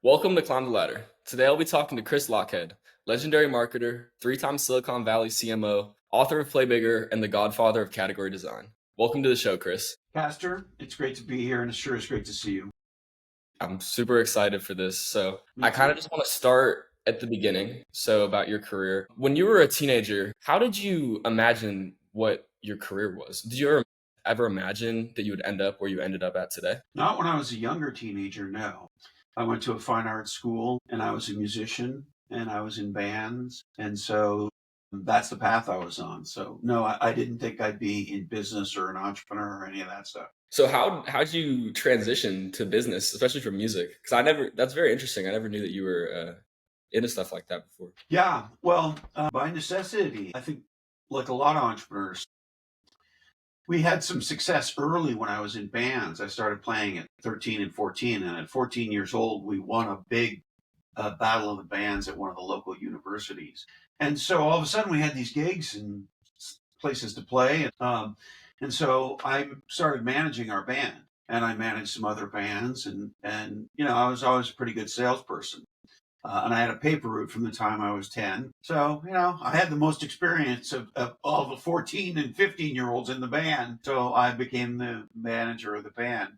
Welcome to Climb the Ladder. Today I'll be talking to Chris Lochhead, legendary marketer, three-time Silicon Valley CMO, author of Play Bigger, and the Godfather of category design. Welcome to the show, Chris. Pastor, it's great to be here, and it sure is great to see you. I'm super excited for this. So Me I kind of too. just want to start at the beginning. So about your career. When you were a teenager, how did you imagine what your career was? Did you ever imagine that you would end up where you ended up at today? Not when I was a younger teenager, no. I went to a fine arts school, and I was a musician, and I was in bands, and so that's the path I was on. So no, I didn't think I'd be in business or an entrepreneur or any of that stuff. So how'd you transition to business, especially from music? Because that's very interesting. I never knew that you were into stuff like that before. Yeah, well, by necessity, I think like a lot of entrepreneurs, we had some success early when I was in bands. I started playing at 13 and 14, and at 14 years old, we won a big battle of the bands at one of the local universities. And so all of a sudden, we had these gigs and places to play. And so I started managing our band, and I managed some other bands, and I was always a pretty good salesperson. And I had a paper route from the time I was 10. So, I had the most experience of all the 14 and 15-year-olds in the band. So I became the manager of the band.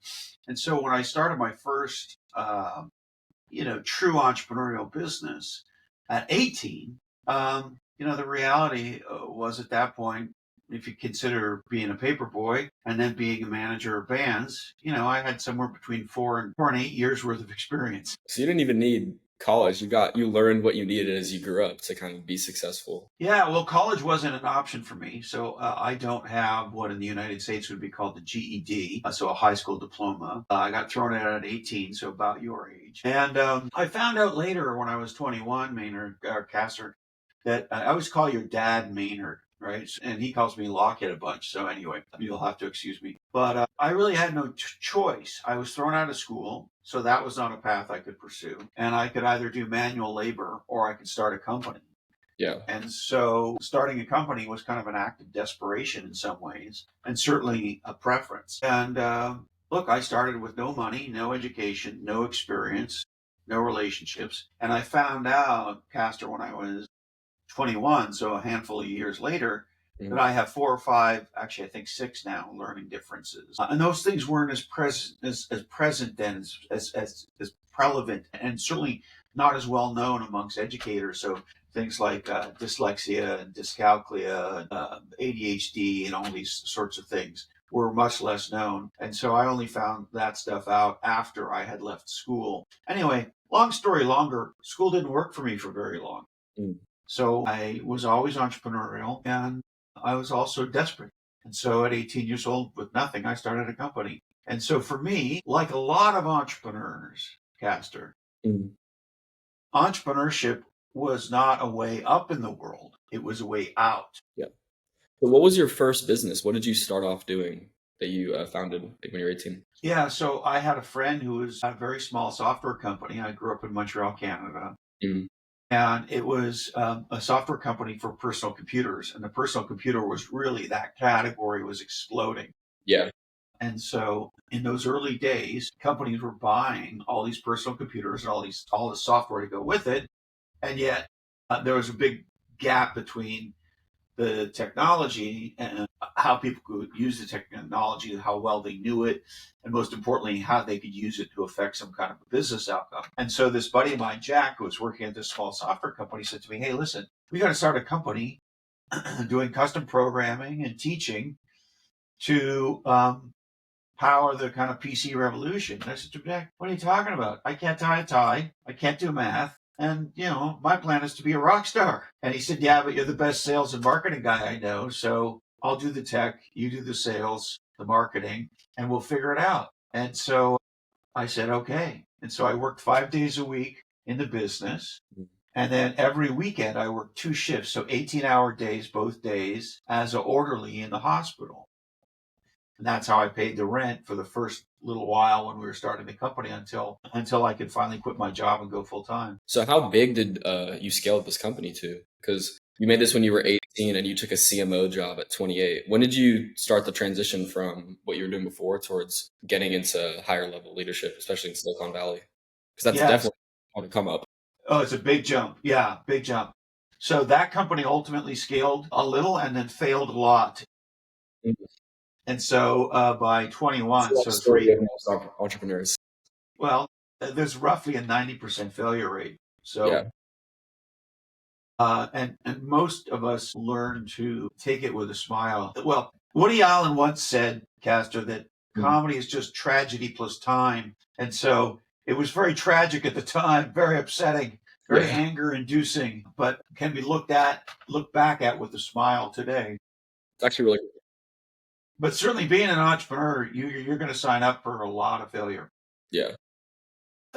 And so when I started my first, true entrepreneurial business at 18, the reality was at that point, if you consider being a paper boy and then being a manager of bands, I had somewhere between 4 and 8 years worth of experience. So you didn't even need college. You learned what you needed as you grew up to kind of be successful. Yeah, well, college wasn't an option for me. So I don't have what in the United States would be called the GED, so a high school diploma. I got thrown out at 18, so about your age. And I found out later when I was 21, Maynard, or Castor, that I always call your dad Maynard, right? And he calls me Lockhead a bunch. So anyway, you'll have to excuse me. But I really had no choice. I was thrown out of school. So that was not a path I could pursue. And I could either do manual labor or I could start a company. Yeah. And so starting a company was kind of an act of desperation in some ways, and certainly a preference. And look, I started with no money, no education, no experience, no relationships. And I found out, Castor, when I was 21, so a handful of years later, that Mhm. I have 4 or 5, actually I think 6 now, learning differences. And those things weren't as present then, as prevalent, and certainly not as well known amongst educators. So things like dyslexia and dyscalculia, ADHD, and all these sorts of things were much less known. And so I only found that stuff out after I had left school. Anyway, long story longer, school didn't work for me for very long. Mm. So I was always entrepreneurial, and I was also desperate. And so at 18 years old, with nothing, I started a company. And so for me, like a lot of entrepreneurs, Castor, Mm. entrepreneurship was not a way up in the world. It was a way out. Yeah. So what was your first business? What did you start off doing that you founded like, when you were 18? Yeah, so I had a friend who was at a very small software company. I grew up in Montreal, Canada. Mm. And it was a software company for personal computers. And the personal computer was really, that category was exploding. Yeah. And so in those early days, companies were buying all these personal computers and all the software to go with it. And yet there was a big gap between the technology and how people could use the technology, how well they knew it, and most importantly, how they could use it to affect some kind of a business outcome. And so this buddy of mine, Jack, who was working at this small software company, said to me, "Hey, listen, we got to start a company doing custom programming and teaching to power the kind of PC revolution." And I said to Jack, "What are you talking about? I can't tie a tie. I can't do math. And, my plan is to be a rock star." And he said, "Yeah, but you're the best sales and marketing guy I know. So I'll do the tech, you do the sales, the marketing, and we'll figure it out." And so I said, "Okay." And so I worked 5 days a week in the business. Mm. And then every weekend I worked 2 shifts, so 18-hour days, both days, as an orderly in the hospital. And that's how I paid the rent for the first little while when we were starting the company until I could finally quit my job and go full time. So how big did you scale this company to? Because you made this when you were 18 and you took a CMO job at 28. When did you start the transition from what you were doing before towards getting into higher level leadership, especially in Silicon Valley? Because that's Yes. definitely on the come up. Oh, it's a big jump. Yeah, big jump. So that company ultimately scaled a little and then failed a lot. Mhm. And so by It's 21, like the so story three, of most entrepreneurs. well, there's roughly a 90% failure rate. So, Yeah. and most of us learn to take it with a smile. Well, Woody Allen once said, Castor, that Mhm. comedy is just tragedy plus time. And so it was very tragic at the time, very upsetting, very Yeah. anger inducing, but can be looked back at with a smile today. It's actually really, But certainly being an entrepreneur, you're going to sign up for a lot of failure. yeah.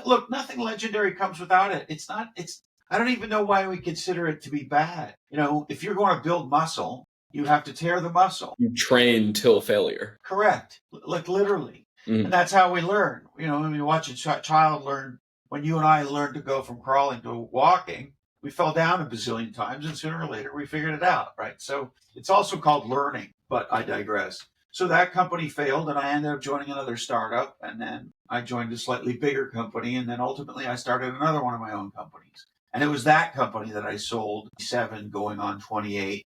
Look, nothing legendary comes without it. It's not, it's, I don't even know why we consider it to be bad. You know, if you're going to build muscle, you have to tear the muscle. You train till failure. Correct. Like literally. And Mhm. that's how we learn. You know, when you watch a child learn, when you and I learned to go from crawling to walking, we fell down a bazillion times and sooner or later we figured it out, right? So it's also called learning, but I digress. So that company failed and I ended up joining another startup and then I joined a slightly bigger company and then ultimately I started another one of my own companies. And it was that company that I sold 7 going on 28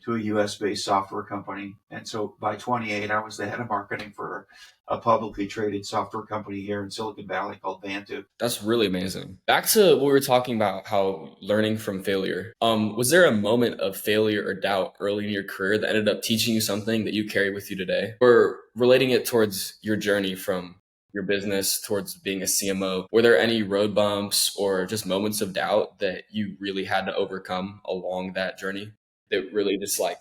to a US based software company. And so by 28, I was the head of marketing for a publicly traded software company here in Silicon Valley called Vantive. That's really amazing. Back to what we were talking about, how learning from failure. Was there a moment of failure or doubt early in your career that ended up teaching you something that you carry with you today? Or relating it towards your journey from your business towards being a CMO? Were there any road bumps or just moments of doubt that you really had to overcome along that journey that really just like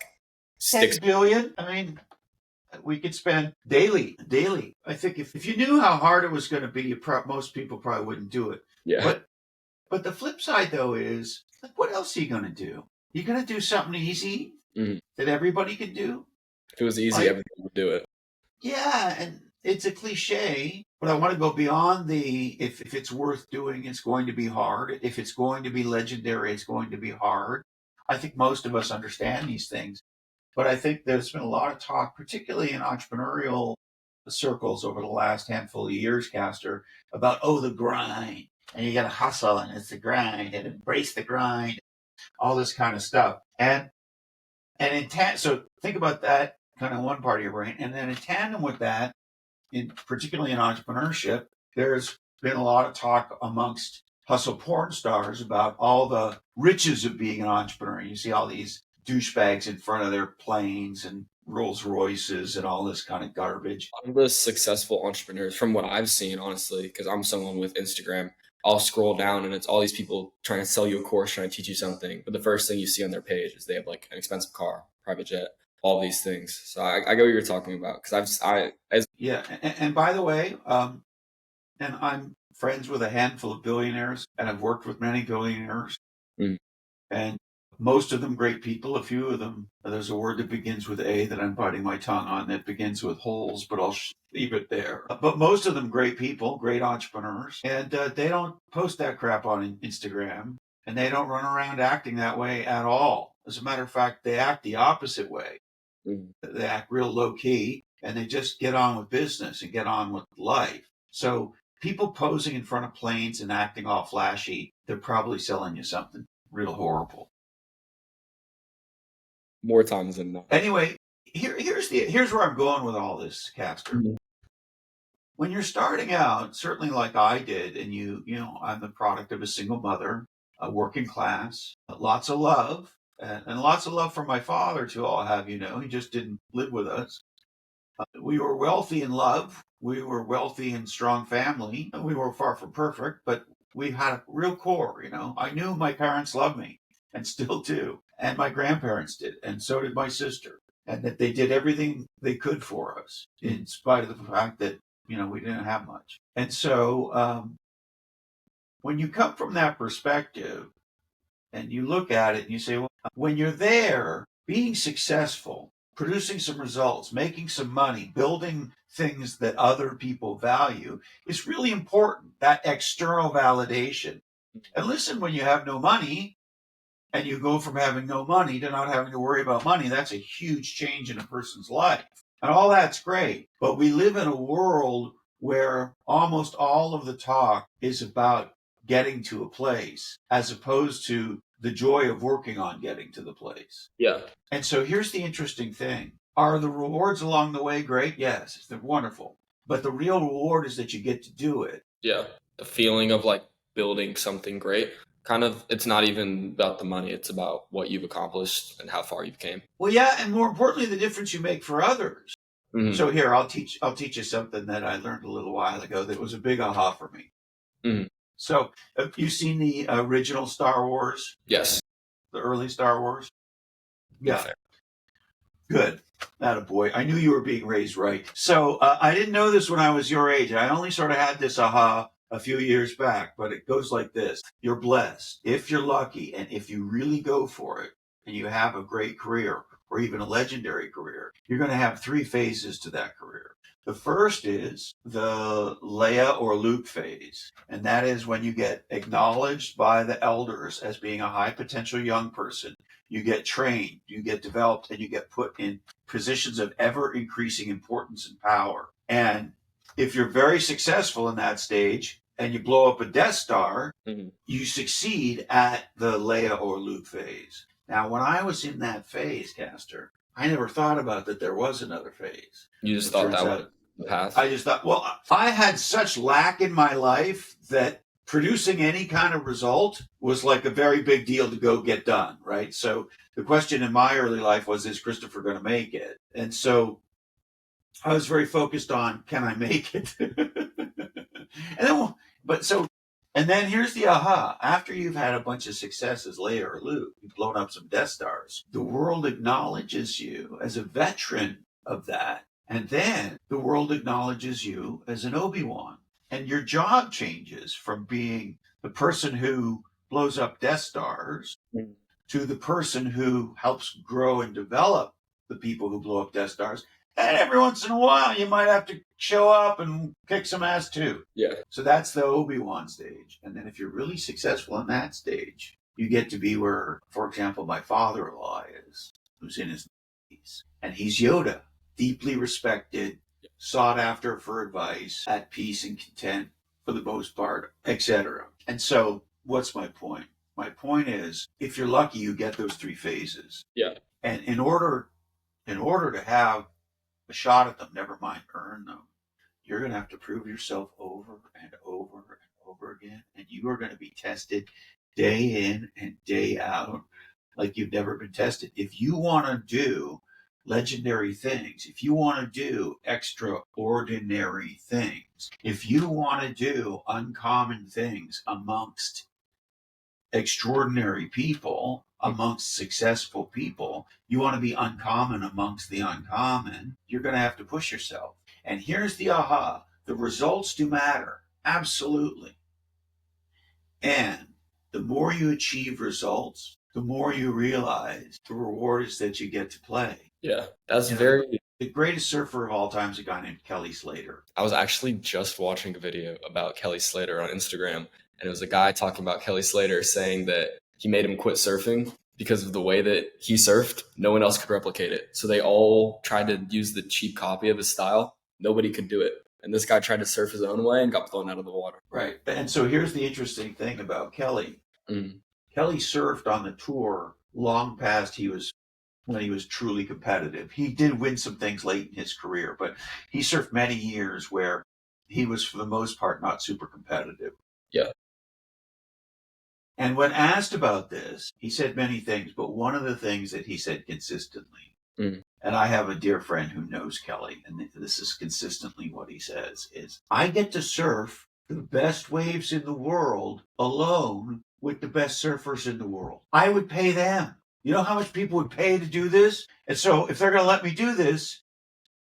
10 sticks? billion. I mean, we could spend daily. I think if you knew how hard it was going to be, most people probably wouldn't do it. Yeah. But but the flip side though is like, what else are you going to do? You're going to do something easy Mhm. that everybody can do. If it was easy, Like, everyone would do it. yeah, and it's a cliche, but I want to go beyond the if it's worth doing, it's going to be hard. If it's going to be legendary, it's going to be hard. I think most of us understand these things, but I think there's been a lot of talk, particularly in entrepreneurial circles over the last handful of years, Castor, about the grind. And you gotta hustle and it's the grind and embrace the grind, all this kind of stuff. So think about that kind of one part of your brain. And then in tandem with that, particularly in entrepreneurship, there's been a lot of talk amongst hustle porn stars about all the riches of being an entrepreneur. You see all these douchebags in front of their planes and Rolls Royces and all this kind of garbage. Of the successful entrepreneurs, from what I've seen, honestly, because I'm someone with Instagram, I'll scroll down and it's all these people trying to sell you a course, trying to teach you something. But the first thing you see on their page is they have like an expensive car, private jet, all these things. So I get what you're talking about because as Yeah, and by the way, and I'm friends with a handful of billionaires, and I've worked with many billionaires, mm, and most of them great people. A few of them, there's a word that begins with A that I'm biting my tongue on that begins with holes, but I'll leave it there. But most of them great people, great entrepreneurs, and they don't post that crap on Instagram, and they don't run around acting that way at all. As a matter of fact, they act the opposite way. mm, They act real low key, and they just get on with business and get on with life. So people posing in front of planes and acting all flashy, they're probably selling you something real horrible. more times than not. Anyway, here's where I'm going with all this, Castor. Mhm. When you're starting out, certainly like I did, and I'm the product of a single mother, a working class, lots of love, and lots of love from my father too. I'll have you know, he just didn't live with us. We were wealthy in love. We were wealthy in strong family. We were far from perfect, but we had a real core. You know, I knew my parents loved me and still do, and my grandparents did, and so did my sister, and that they did everything they could for us, in spite of the fact that we didn't have much. And so, when you come from that perspective and you look at it and you say, well, when you're there, being successful, producing some results, making some money, building things that other people value is really important. That external validation. And listen, when you have no money and you go from having no money to not having to worry about money, that's a huge change in a person's life. And all that's great. But we live in a world where almost all of the talk is about getting to a place as opposed to the joy of working on getting to the place. Yeah. And so here's the interesting thing. Are the rewards along the way great? Yes, they're wonderful. But the real reward is that you get to do it. Yeah. The feeling of like building something great. Kind of, it's not even about the money. It's about what you've accomplished and how far you've came. Well, yeah, and more importantly, the difference you make for others. Mm-hmm. So here, I'll teach you something that I learned a little while ago that was a big aha for me. Mm-hmm. So, have you seen the original Star Wars? Yes. The early Star Wars? Yeah. Fair. Good. Attaboy. I knew you were being raised right. So, I didn't know this when I was your age. I only sort of had this aha a few years back, but it goes like this. You're blessed if you're lucky and if you really go for it and you have a great career or even a legendary career, you're going to have 3 phases to that career. The first is the Leia or Luke phase, and that is when you get acknowledged by the elders as being a high potential young person. You get trained, you get developed, and you get put in positions of ever increasing importance and power. And if you're very successful in that stage and you blow up a Death Star, you succeed at the Leia or Luke phase. Now, when I was in that phase, Castor, I never thought about that there was another phase. You just thought that was the path? I just thought, well, I had such lack in my life that producing any kind of result was like a very big deal to go get done, right? So the question in my early life was, is Christopher going to make it? And so I was very focused on, can I make it? And then here's the aha. After you've had a bunch of successes, Leia or Luke, you've blown up some Death Stars, the world acknowledges you as a veteran of that. And then the world acknowledges you as an Obi-Wan. And your job changes from being the person who blows up Death Stars to the person who helps grow and develop the people who blow up Death Stars. And every once in a while, you might have to show up and kick some ass too. Yeah. So that's the Obi-Wan stage. And then if you're really successful in that stage, you get to be where, for example, my father-in-law is, who's in his 90s. And he's Yoda, deeply respected, sought after for advice, at peace and content for the most part, etc. And so what's my point? My point is, if you're lucky, you get those 3 phases. Yeah. And in order to have a shot at them, never mind earn them, you're going to have to prove yourself over and over and over again. And you are going to be tested day in and day out like you've never been tested. If you want to do legendary things, if you want to do extraordinary things, if you want to do uncommon things amongst extraordinary people, amongst successful people, you want to be uncommon amongst the uncommon, you're going to have to push yourself. And here's the aha. The results do matter. Absolutely. And the more you achieve results, the more you realize the reward is that you get to play. Yeah, that's very... The greatest surfer of all time is a guy named Kelly Slater. I was actually just watching a video about Kelly Slater on Instagram, and it was a guy talking about Kelly Slater saying that he made him quit surfing because of the way that he surfed. No one else could replicate it. So they all tried to use the cheap copy of his style. Nobody could do it. And this guy tried to surf his own way and got blown out of the water. Right. And so here's the interesting thing about Kelly. Kelly surfed on the tour long past when he was truly competitive. He did win some things late in his career, but he surfed many years where he was, for the most part, not super competitive. Yeah. And when asked about this, he said many things, but one of the things that he said consistently, and I have a dear friend who knows Kelly, and this is consistently what he says, is, I get to surf the best waves in the world alone with the best surfers in the world. I would pay them. You know how much people would pay to do this? And so if they're going to let me do this,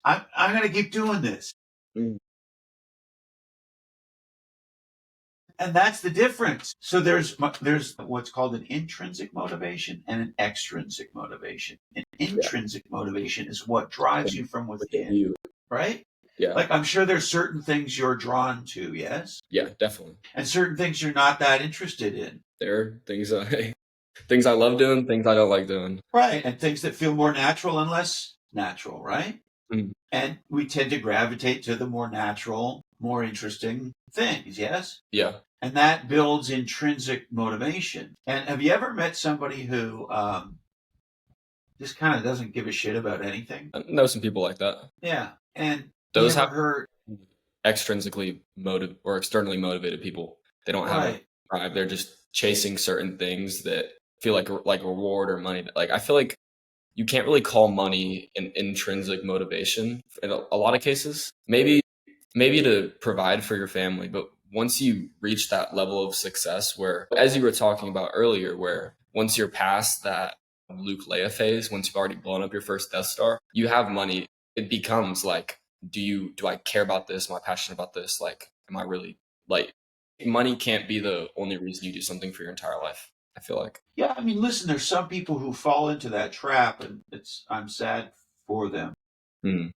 I'm going to keep doing this. And that's the difference. So there's what's called an intrinsic motivation and an extrinsic motivation. An intrinsic motivation is what drives you from within, right? Yeah. Like, I'm sure there's certain things you're drawn to, yes? Yeah, definitely. And certain things you're not that interested in. There are things I love doing, things I don't like doing. Right. And things that feel more natural and less natural, right? And we tend to gravitate to the more natural, more interesting things, yes? Yeah. And that builds intrinsic motivation. And have you ever met somebody who just kind of doesn't give a shit about anything? I know some people like that. Yeah. And you Those ever have heard, extrinsically motive or externally motivated people. They don't have a right? drive. They're just chasing certain things that feel like reward or money. Like I feel like you can't really call money an intrinsic motivation in a lot of cases. Maybe to provide for your family, but once you reach that level of success where, as you were talking about earlier, where once you're past that Luke Leia phase, once you've already blown up your first Death Star, you have money. It becomes like, do I care about this? Am I passionate about this? Like, am I really like money can't be the only reason you do something for your entire life. I feel like. Yeah. I mean, listen, there's some people who fall into that trap, and I'm sad for them. Mm,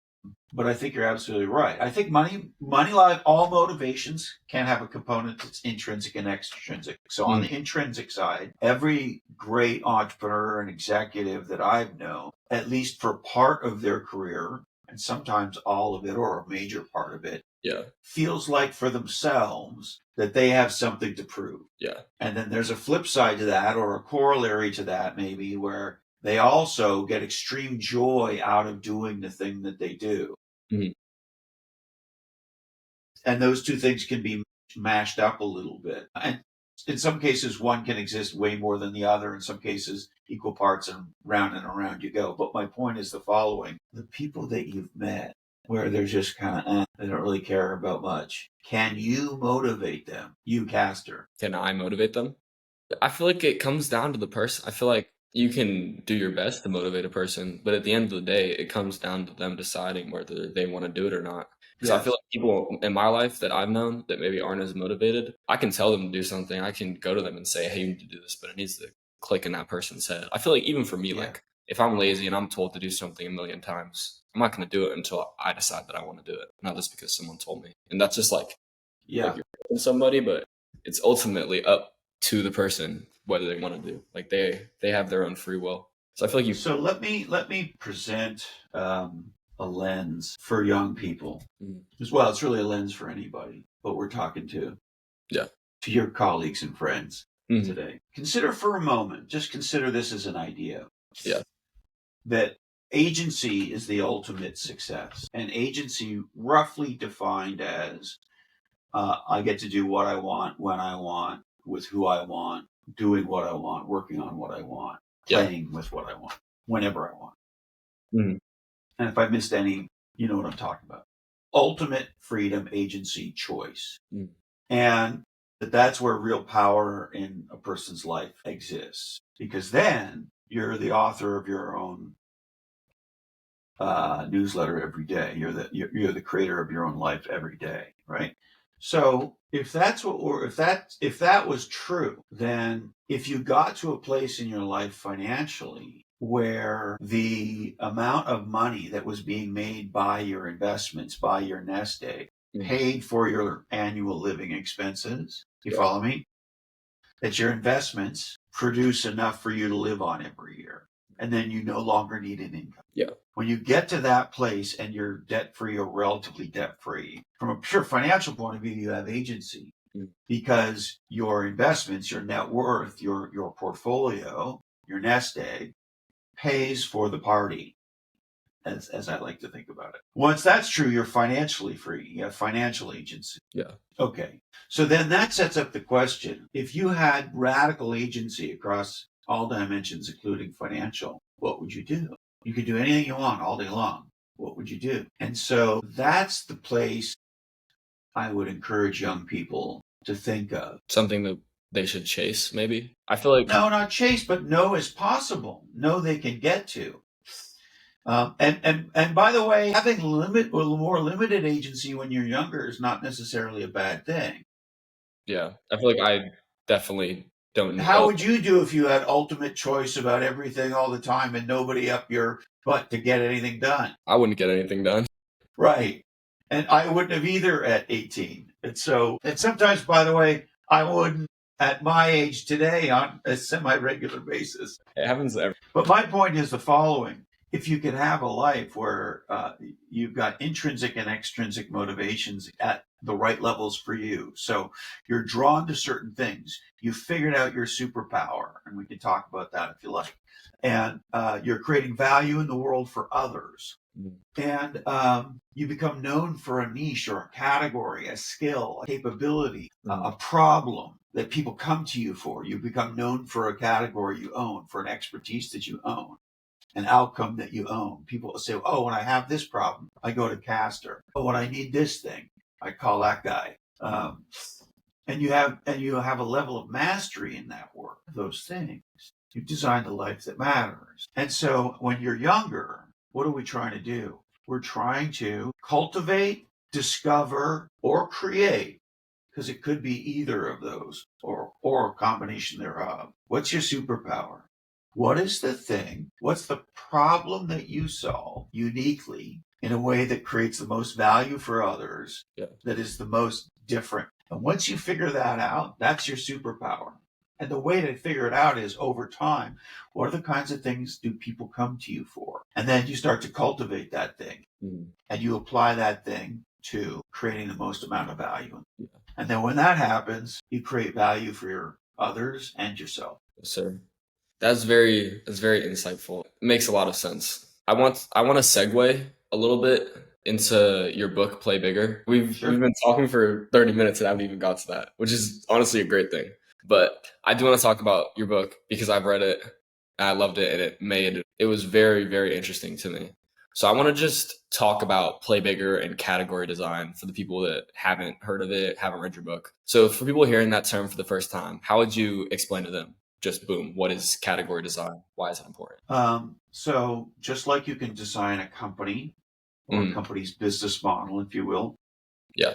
But I think you're absolutely right. I think money, like all motivations, can have a component that's intrinsic and extrinsic. So on mm, the intrinsic side, every great entrepreneur and executive that I've known, at least for part of their career, and sometimes all of it or a major part of it, yeah, feels like for themselves that they have something to prove. yeah, And then there's a flip side to that, or a corollary to that, maybe, where they also get extreme joy out of doing the thing that they do. mm, And those two things can be mashed up a little bit. And in some cases, one can exist way more than the other. In some cases, equal parts, and around you go. But my point is the following: the people that you've met where they're just kind of, they don't really care about much. Can you motivate them? You, Caster. Can I motivate them? I feel like it comes down to the person. I feel like you can do your best to motivate a person, but at the end of the day, it comes down to them deciding whether they want to do it or not. Because I feel Yes. like people in my life that I've known that maybe aren't as motivated, I can tell them to do something. I can go to them and say, hey, you need to do this, but it needs to click in that person's head. I feel like even for me, Yeah. like if I'm lazy and I'm told to do something a million times, I'm not going to do it until I decide that I want to do it, not just because someone told me. And that's just like Yeah. you're with somebody, but it's ultimately up to the person whether they want to do. Like they have their own free will. So I feel like you. So let me present a lens for young people Mm, as well. It's really a lens for anybody, but we're talking yeah. to your colleagues and friends Mhm. today. Consider for a moment, just consider this as an idea, Yeah. that agency is the ultimate success. And agency, roughly defined as I get to do what I want, when I want, with who I want, doing what I want, working on what I want, Yeah. playing with what I want, whenever I want. Mhm. And if I missed any, you know what I'm talking about. Ultimate freedom, agency, choice. Mm. And that's where real power in a person's life exists. Because then you're the author of your own newsletter every day. You're the creator of your own life every day, right? So if that's what, or if that was true, then if you got to a place in your life financially where the amount of money that was being made by your investments, by your nest egg, Mm. paid for your annual living expenses, you Yeah. follow me? That your investments produce enough for you to live on every year, and then you no longer need an income. Yeah. When you get to that place and you're debt free or relatively debt free, from a pure financial point of view, you have agency Mm. because your investments, your net worth, your portfolio, your nest egg pays for the party, as I like to think about it. Once that's true, you're financially free. You have financial agency. Yeah. Okay. So then that sets up the question. If you had radical agency across all dimensions, including financial, what would you do? You could do anything you want all day long. What would you do? And so that's the place I would encourage young people to think of. Something that they should chase, maybe. I feel like No, not chase, but know is possible. Know they can get to. And by the way, having more limited agency when you're younger is not necessarily a bad thing. yeah. I feel like I definitely don't How well, would you do if you had ultimate choice about everything all the time and nobody up your butt to get anything done? I wouldn't get anything done. Right. And I wouldn't have either at 18. And sometimes, by the way, I wouldn't at my age today on a semi regular basis. It happens to But my point is the following. if you could have a life where you've got intrinsic and extrinsic motivations at the right levels for you. So you're drawn to certain things. You figured out your superpower, and we can talk about that if you like. And you're creating value in the world for others. Mm. And you become known for a niche or a category, a skill, a capability, a problem that people come to you for. You become known for a category you own, for an expertise that you own, an outcome that you own. People will say, oh, when I have this problem, I go to Castor. Oh, when I need this thing, I call that guy. And you have a level of mastery in that work, those things. You've designed a life that matters. And so when you're younger, what are we trying to do? We're trying to cultivate, discover, or create, because it could be either of those or a combination thereof. What's your superpower? What is the thing? What's the problem that you solve uniquely in a way that creates the most value for others, that is the most different? And once you figure that out, that's your superpower. And the way to figure it out is over time, what are the kinds of things do people come to you for? And then you start to cultivate that thing and you apply that thing to creating the most amount of value. And then when that happens, you create value for your others and yourself. Yes, sir. That's very insightful. It makes a lot of sense. I want to segue a little bit into your book, Play Bigger. We've been talking for 30 minutes and I haven't even got to that, which is honestly a great thing. But I do want to talk about your book because I've read it and I loved it, and it was very, very interesting to me. So I want to just talk about Play Bigger and category design for the people that haven't heard of it, haven't read your book. So for people hearing that term for the first time, how would you explain to them? Just boom, what is category design? Why is it important? So just like you can design a company or a company's business model, if you will. Yeah.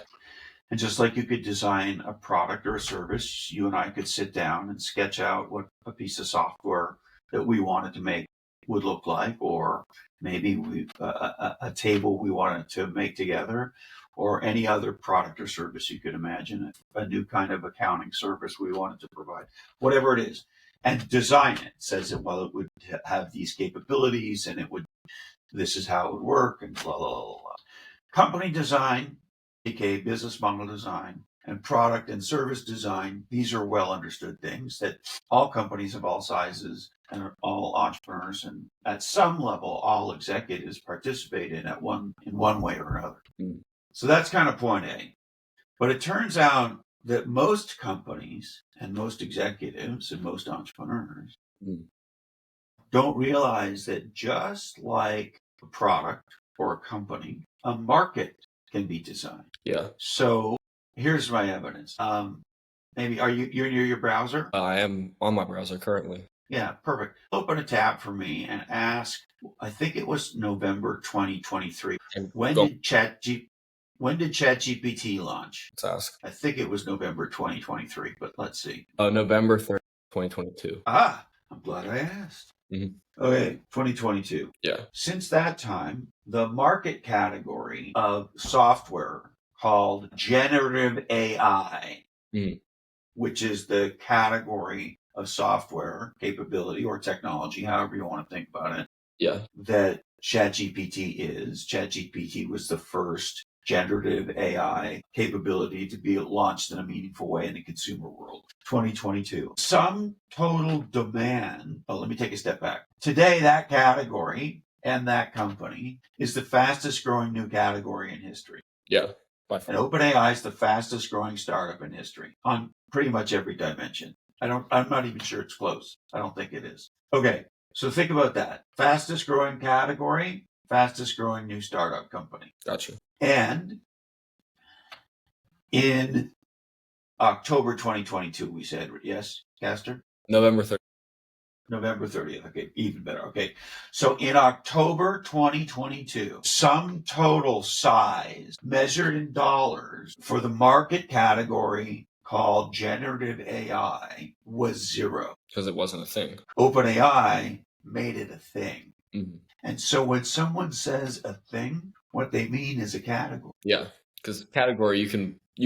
And just like you could design a product or a service, you and I could sit down and sketch out what a piece of software that we wanted to make would look like, or maybe a table we wanted to make together, or any other product or service you could imagine, a new kind of accounting service we wanted to provide, whatever it is. And design it says that, well, it would have these capabilities and this is how it would work, and blah, blah, blah, blah. Company design, aka business model design, and product and service design, these are well understood things that all companies of all sizes and all entrepreneurs and at some level all executives participate in one way or another. So that's kind of point A. But it turns out that most companies and most executives and most entrepreneurs don't realize that just like a product or a company, a market can be designed. Yeah. So here's my evidence. Maybe you're near your browser? I am on my browser currently. Yeah, perfect. Open a tab for me and ask, I think it was November 2023. When did ChatGPT launch? Let's ask. I think it was November 2023, but let's see. November 3rd, 2022. Ah, I'm glad I asked. Okay, 2022. Yeah. Since that time, the market category of software called generative AI, which is the category of software capability or technology, however you want to think about it, that ChatGPT is. ChatGPT was the first generative AI capability to be launched in a meaningful way in the consumer world. 2022. Some total demand. Oh, let me take a step back. Today, that category and that company is the fastest growing new category in history. Yeah. And OpenAI is the fastest growing startup in history on pretty much every dimension. I'm not even sure it's close. I don't think it is. Okay. So think about that. Fastest growing category, fastest growing new startup company. Gotcha. And in October 2022, we said, yes, Castor? November 30th. November 30th. Okay, even better. Okay. So in October 2022, sum total size measured in dollars for the market category called generative AI was zero. Because it wasn't a thing. OpenAI made it a thing. And so when someone says a thing, what they mean is a category. Yeah, because category, you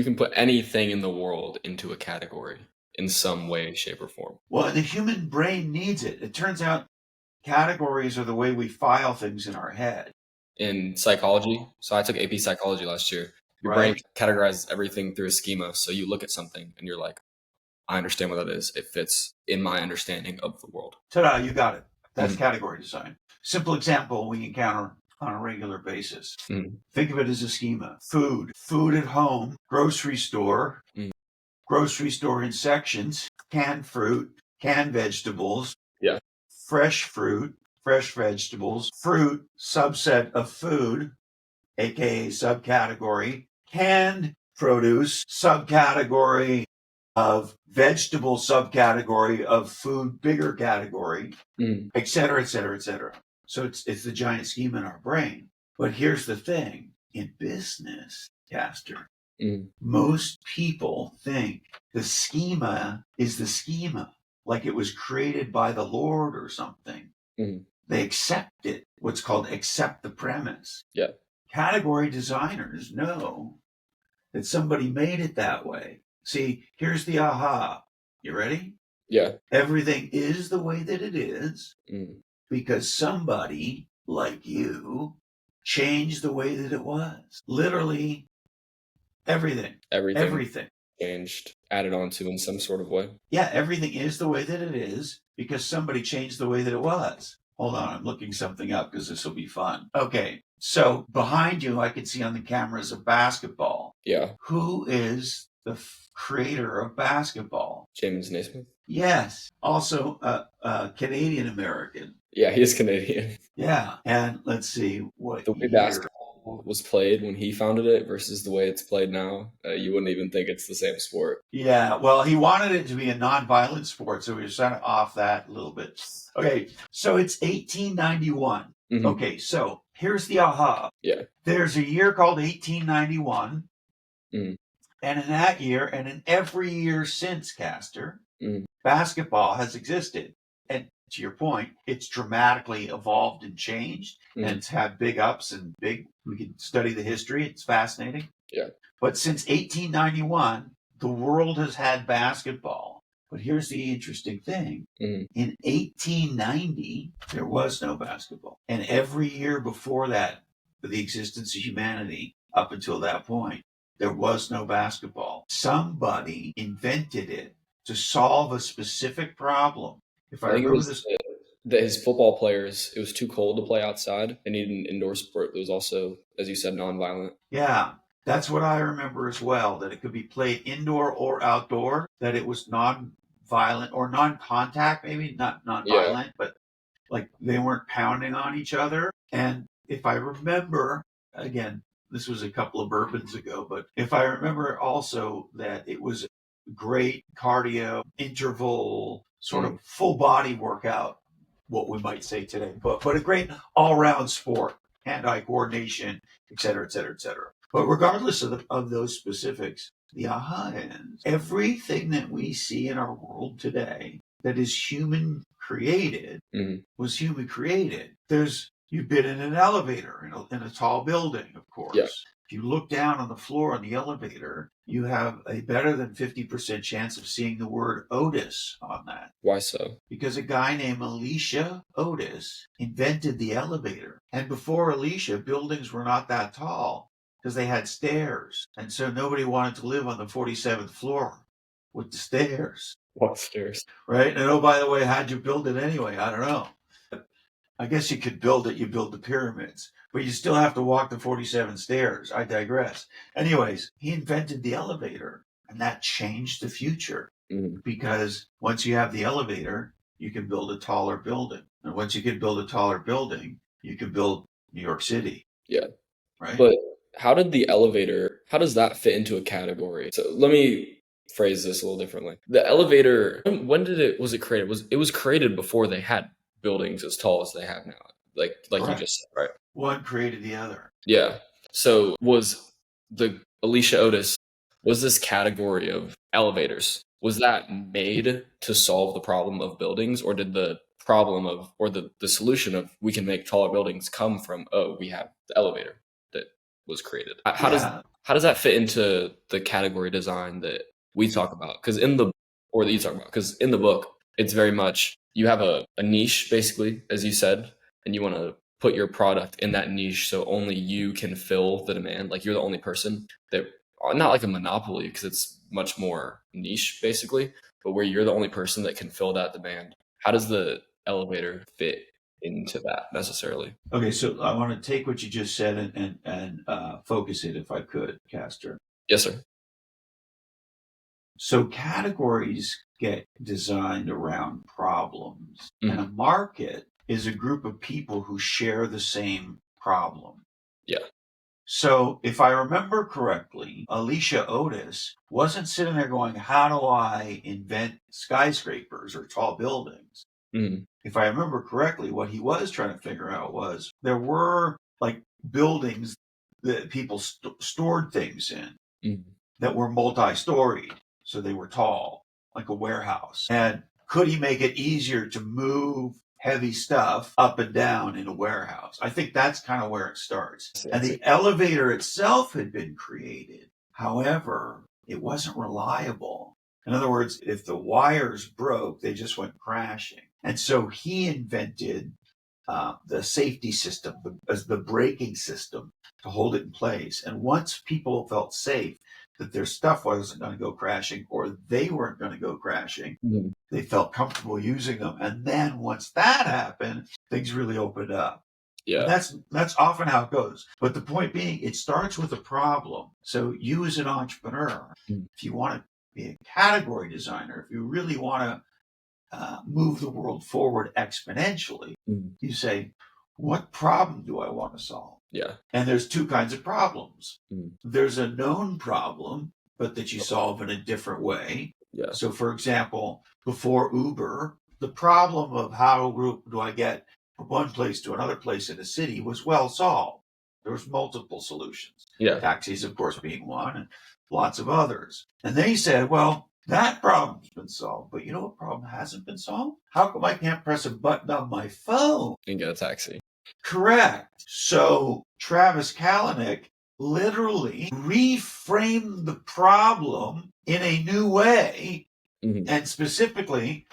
can put anything in the world into a category in some way, shape, or form. Well, the human brain needs it. It turns out Categories are the way we file things in our head, In psychology, so I took AP psychology last year. Your brain right? categorizes everything through a schema. So you look at something and you're like, I understand what that is. It fits in my understanding of the world. Ta-da, you got it. That's Mhm. category design. Simple example we encounter on a regular basis. Mhm. Think of it as a schema. Food at home, grocery store, Mhm. grocery store in sections, canned fruit, canned vegetables, Yeah. fresh fruit, fresh vegetables, fruit, subset of food, aka subcategory, canned produce, subcategory of vegetable, subcategory of food, bigger category, Mhm. et cetera, et cetera, et cetera. So it's the giant schema in our brain. But here's the thing in business, Caster, Mhm. most people think the schema is the schema, like it was created by the Lord or something. Mhm. They accept it, what's called accept the premise. Yeah. Category designers know that somebody made it that way. See, here's the aha. You ready? Yeah. Everything is the way that it is Mhm. because somebody like you changed the way that it was. Literally everything. Everything Everything. changed, added on to in some sort of way. Yeah, everything is the way that it is because somebody changed the way that it was. Hold on, I'm looking something up because this will be fun. Okay, so behind you, I can see on the cameras a basketball. Yeah. Who is the creator of basketball? James Naismith. Yes, also a Canadian American. Yeah, he is Canadian. Yeah, and let's see what The way year. basketball was played when he founded it versus the way it's played now, you wouldn't even think it's the same sport. Yeah, well, he wanted it to be a non-violent sport, so we were sort of off that a little bit. Okay, so it's 1891. Mhm. Okay, so here's the aha. Yeah. There's a year called 1891, Mhm. and in that year, and in every year since, Caster, Mhm. basketball has existed. And to your point, it's dramatically evolved and changed, and Mhm. it's had big ups and we can study the history. It's fascinating. Yeah. But since 1891, the world has had basketball. But here's the interesting thing. Mhm. In 1890, there was no basketball. And every year before that, for the existence of humanity, up until that point, there was no basketball. Somebody invented it to solve a specific problem. If I I think it remember was this, that his football players, it was too cold to play outside. They needed an indoor sport that was also, as you said, nonviolent. yeah, that's what I remember as well, that it could be played indoor or outdoor, that it was non-violent or non-contact, maybe not Yeah. non-violent, but like they weren't pounding on each other. And if I remember, again, this was a couple of bourbons ago, but if I remember also that it was great cardio, interval, sort Mhm. of full body workout, what we might say today, but a great all round sport, hand eye coordination, et cetera, et cetera, et cetera. But regardless of those specifics, the aha is everything that we see in our world today that is human created Mhm. was human created. You've been in an elevator in a tall building, of Yeah. course. If you look down on the floor in the elevator, you have a better than 50% chance of seeing the word Otis on that. Why so? Because a guy named Elisha Otis invented the elevator. And before Elisha, buildings were not that tall because they had stairs. And so nobody wanted to live on the 47th floor with the stairs, What stairs? right? And oh, by the way, how'd you build it anyway? I don't know. I guess you could build it, you build the pyramids, but you still have to walk the 47 stairs. I digress. Anyways, he invented the elevator, and that changed the future Mhm. because once you have the elevator, you can build a taller building. And once you can build a taller building, you can build New York City, Yeah. right? But how does that fit into a category? So let me phrase this a little differently. The elevator, when was it created? It was created before they had buildings as tall as they have now. Like you Correct. just said, right? One created the other. Yeah. So was the Alicia Otis, was this category of elevators, was that made to solve the problem of buildings, or did the problem of, or the solution of we can make taller buildings come from, oh, we have the elevator that was created? Yeah. How does that fit into the category design that we talk about? Because in the, or that you talk about, because in the book, It's very much you have a niche, basically, as you said, and you want to put your product in that niche so only you can fill the demand. Like you're the only person that, not like a monopoly, because it's much more niche, basically, but where you're the only person that can fill that demand. How does the elevator fit into that necessarily? Okay, so I want to take what you just said and focus it, if I could, Castor. Yes, sir. So categories get designed around problems, and a Mhm. market is a group of people who share the same problem. Yeah. So if I remember correctly, Alicia Otis wasn't sitting there going, how do I invent skyscrapers or tall buildings? Mhm. If I remember correctly, what he was trying to figure out was there were like buildings that people stored things in Mhm. that were multi-storied, so they were tall, like a warehouse. And could he make it easier to move heavy stuff up and down in a warehouse? I think that's kind of where it starts. And the elevator itself had been created. However, it wasn't reliable. In other words, if the wires broke, they just went crashing. And so he invented the safety system, the braking system to hold it in place. And once people felt safe that their stuff wasn't going to go crashing or they weren't going to go crashing, Mhm. they felt comfortable using them. And then once that happened, things really opened up. And Yeah. that's often how it goes. But the point being, it starts with a problem. So you as an entrepreneur, Mhm. if you want to be a category designer, if you really want to move the world forward exponentially, Mhm. you say, what problem do I want to solve? Yeah. And there's two kinds of problems. Mhm. There's a known problem, but that you solve in a different way. Yeah. So, for example, before Uber, the problem of how do I get from one place to another place in a city was well solved. There was multiple solutions. Yeah. Taxis, of course, being one, and lots of others. And they said, well, that problem's been solved, but you know what problem hasn't been solved? How come I can't press a button on my phone? And get a taxi. Correct. So Travis Kalanick literally reframed the problem in a new way, Mhm. and specifically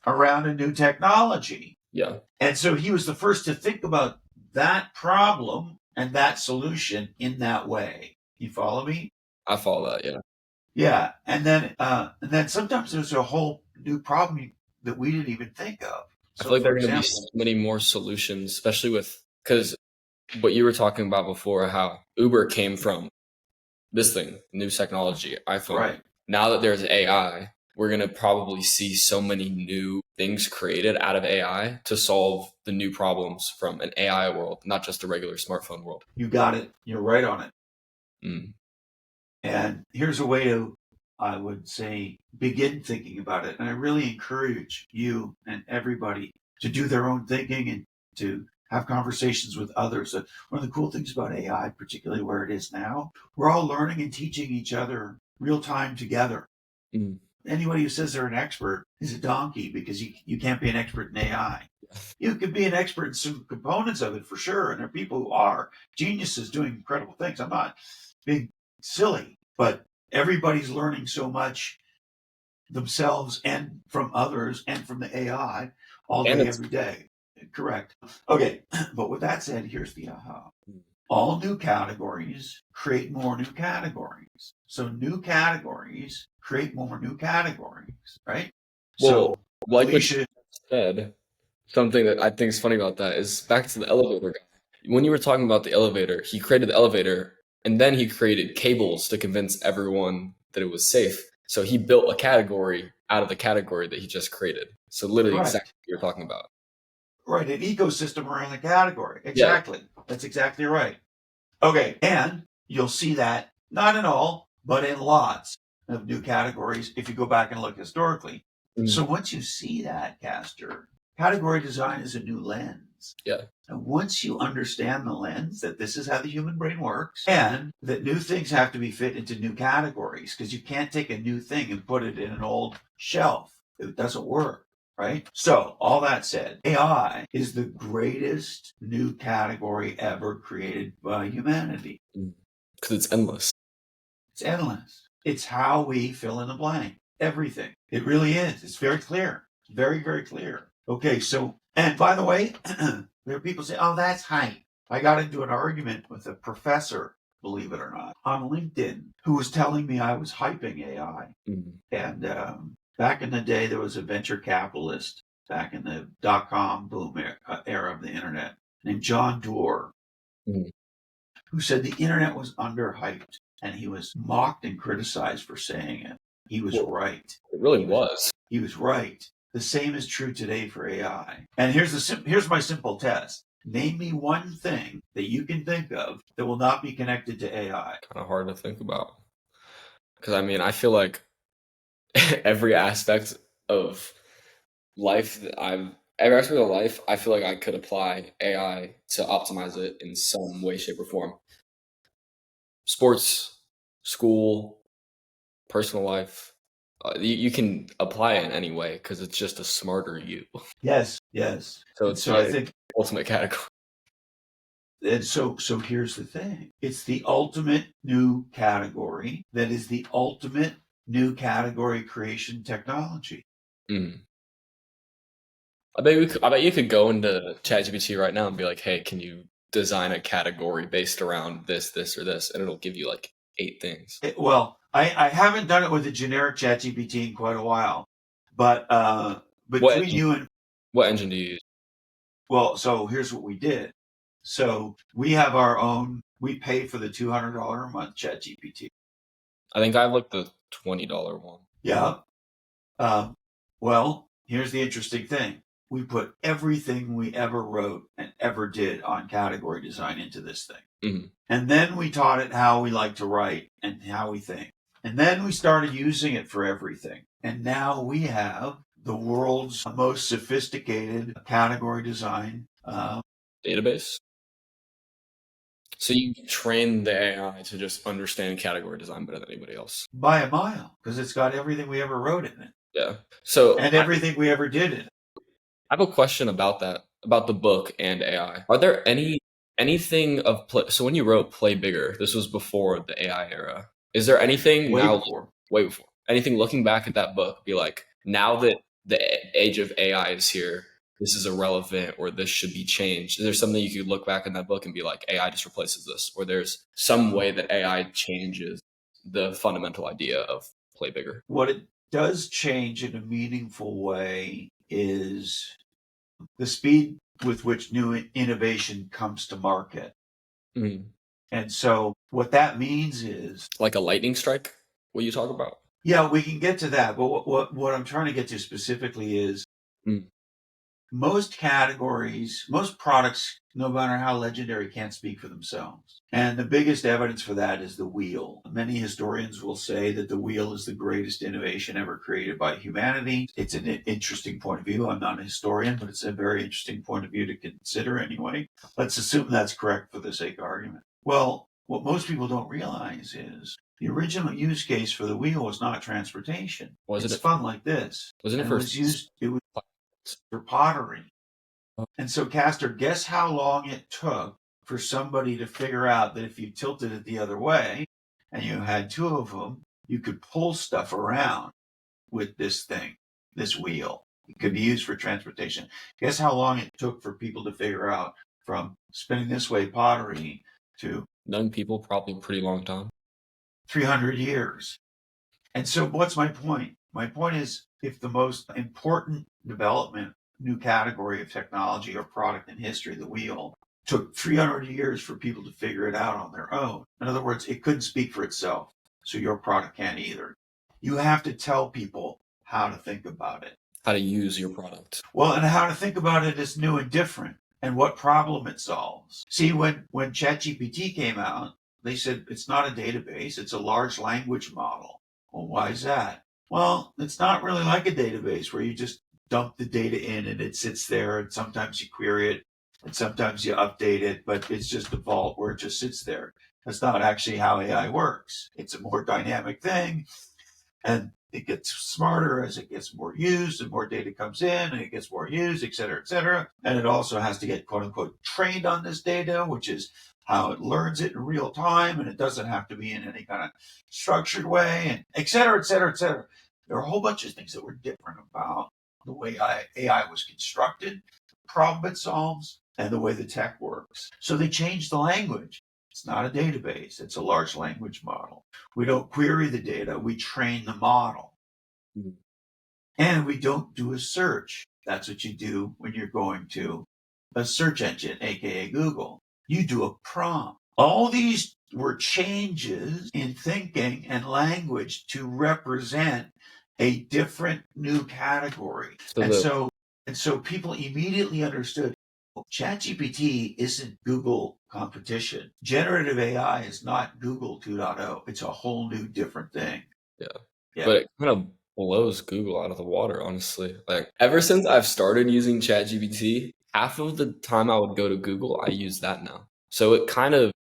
around a new technology. Yeah. And so he was the first to think about that problem and that solution in that way. You follow me? I follow that. Yeah. Yeah, and then sometimes there's a whole new problem that we didn't even think of. I So, feel like for there are going to be so example, many more solutions, especially with, because what you were talking about before, how Uber came from this thing, new technology, iPhone. right, Now that there's AI, we're going to probably see so many new things created out of AI to solve the new problems from an AI world, not just a regular smartphone world. you got it. You're right on it. Mm. And here's a way to, I would say, begin thinking about it. And I really encourage you and everybody to do their own thinking and to have conversations with others. One of the cool things about AI, particularly where it is now, we're all learning and teaching each other real time together. Mm. Anybody who says they're an expert is a donkey, because you can't be an expert in AI. You can be an expert in some components of it for sure. And there are people who are geniuses doing incredible things. I'm not being silly, but everybody's learning so much themselves and from others and from the AI all And day, it's every day. Correct. Okay. But with that said, here's the aha. All new categories create more new categories. So new categories create more new categories, right? well, So like what you Alicia, said, something that I think is funny about that is back to the elevator guy. When you were talking about the elevator, he created the elevator and then he created cables to convince everyone that it was safe. So he built a category out of the category that he just created. So literally exactly correct. what you're talking about. Right, an ecosystem around the category. Yeah. Exactly. That's exactly right. Okay, and you'll see that not in all, but in lots of new categories if you go back and look historically. Mm. So once you see that, Castor, category design is a new lens. Yeah. And once you understand the lens, that this is how the human brain works, and that new things have to be fit into new categories, because you can't take a new thing and put it in an old shelf. It doesn't work. Right? So, all that said, AI is the greatest new category ever created by humanity. Because it's endless. It's endless. It's how we fill in the blank. Everything. It really is. It's very clear. Very, very clear. Okay, so, and by the way, there are people say, oh, that's hype. I got into an argument with a professor, believe it or not, on LinkedIn, who was telling me I was hyping AI. Mm. And back in the day, there was a venture capitalist back in the dot-com boom era of the internet named John Doerr, Mm. who said the internet was underhyped, and he was mocked and criticized for saying it. He was Well, right. it really was. He was right. The same is true today for AI. And here's my simple test. Name me one thing that you can think of that will not be connected to AI. Kind of hard to think about. Because I mean, I feel like every aspect of life that every aspect of life, I feel like I could apply AI to optimize it in some way, shape, or form. Sports, school, personal life. You can apply it in any way because it's just a smarter you. Yes, yes. So And it's so I think, ultimate category. and so here's the thing. It's the ultimate new category that is the ultimate new category creation technology. Mm. I bet you could go into ChatGPT right now and be like, "Hey, can you design a category based around this, this, or this?" And it'll give you like 8 things. Well, I haven't done it with a generic ChatGPT in quite a while, but What between engine, you and, what engine do you use? well, so here's what we did. So we have our own. We pay for the $200 a month ChatGPT. I think I have like the $20 one. Yeah. Um, well, here's the interesting thing. We put everything we ever wrote and ever did on category design into this thing. Mhm. And then we taught it how we like to write and how we think. And then we started using it for everything. And now we have the world's most sophisticated category design. Database. So you train the AI to just understand category design better than anybody else. By a mile, because it's got everything we ever wrote in it Yeah. So and everything we ever did in it. I have a question about that, about the book and AI. Are there anything of so when you wrote Play Bigger, this was before the AI era. Is there anything Way now, before. way before, anything looking back at that book, be like, now that the age of AI is here, this is irrelevant or this should be changed? Is there something you could look back in that book and be like, AI just replaces this, or there's some way that AI changes the fundamental idea of Play Bigger? What it does change in a meaningful way is the speed with which new innovation comes to market. Mhm. And so what that means is, Like a lightning strike, what you talk about? yeah, we can get to that. But what I'm trying to get to specifically is Mm. most categories, most products, no matter how legendary, can't speak for themselves. And the biggest evidence for that is the wheel. Many historians will say that the wheel is the greatest innovation ever created by humanity. It's an interesting point of view. I'm not a historian, but it's a very interesting point of view to consider anyway. Let's assume that's correct for the sake of argument. Well, what most people don't realize is the original use case for the wheel was not transportation. Was It's it? spun like this. Wasn't it And for? it was for pottery. And so, Castor, guess how long it took for somebody to figure out that if you tilted it the other way and you had two of them, you could pull stuff around with this thing, this wheel. It could be used for transportation. Guess how long it took for people to figure out from spinning this way pottery to Young people, probably a pretty long time. 300 years. And so, what's my point? My point is, if the most important development, new category of technology or product in history, the wheel, took 300 years for people to figure it out on their own. In other words, it couldn't speak for itself. So your product can't either. You have to tell people how to think about it. How to use your product. Well, and how to think about it is new and different and what problem it solves. See, when ChatGPT came out, they said it's not a database, it's a large language model. Well, why is that? Well, it's not really like a database where you just dump the data in and it sits there, and sometimes you query it and sometimes you update it, but it's just a vault where it just sits there. That's not actually how AI works. It's a more dynamic thing, and it gets smarter as it gets more used and more data comes in and it gets more used, et cetera, et cetera. And it also has to get, quote unquote, trained on this data, which is how it learns it in real time. And it doesn't have to be in any kind of structured way, and et cetera, et cetera, et cetera. There are a whole bunch of things that were different about the way AI was constructed, the problem it solves, and the way the tech works. So they changed the language. It's not a database, it's a large language model. We don't query the data, we train the model. Mhm. And we don't do a search. That's what you do when you're going to a search engine, aka Google. You do a prompt. All these were changes in thinking and language to represent a different new category. So And the so and so people immediately understood ChatGPT isn't Google competition. Generative AI is not Google 2.0. It's a whole new different thing. Yeah. Yeah. But it kind of blows Google out of the water, honestly. Like ever since I've started using ChatGPT, half of the time I would go to Google, I use that now. So it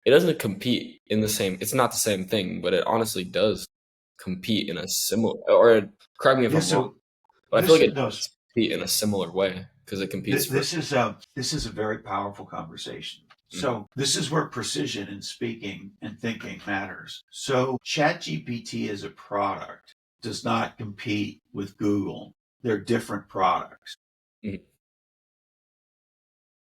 doesn't compete in the same, it's not the same thing, but it honestly does compete in a similar, or correct me if Yeah. I'm wrong, So but I feel this like it does does compete in a similar way because it competes for. this is a very powerful conversation. Mhm. So this is where precision in speaking and thinking matters. So ChatGPT as a product does not compete with Google. They're different products. Mhm.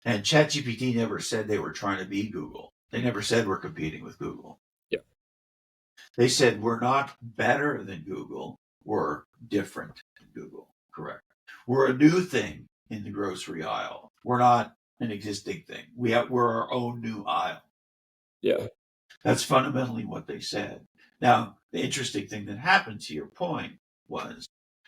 And ChatGPT never said they were trying to be Google. They never said we're competing with Google. Yeah. They said we're not better than Google. We're different than Google. Correct. We're a new thing in the grocery aisle. We're not an existing thing. We're our own new aisle. Yeah. That's fundamentally what they said. Now, the interesting thing that happened to your point was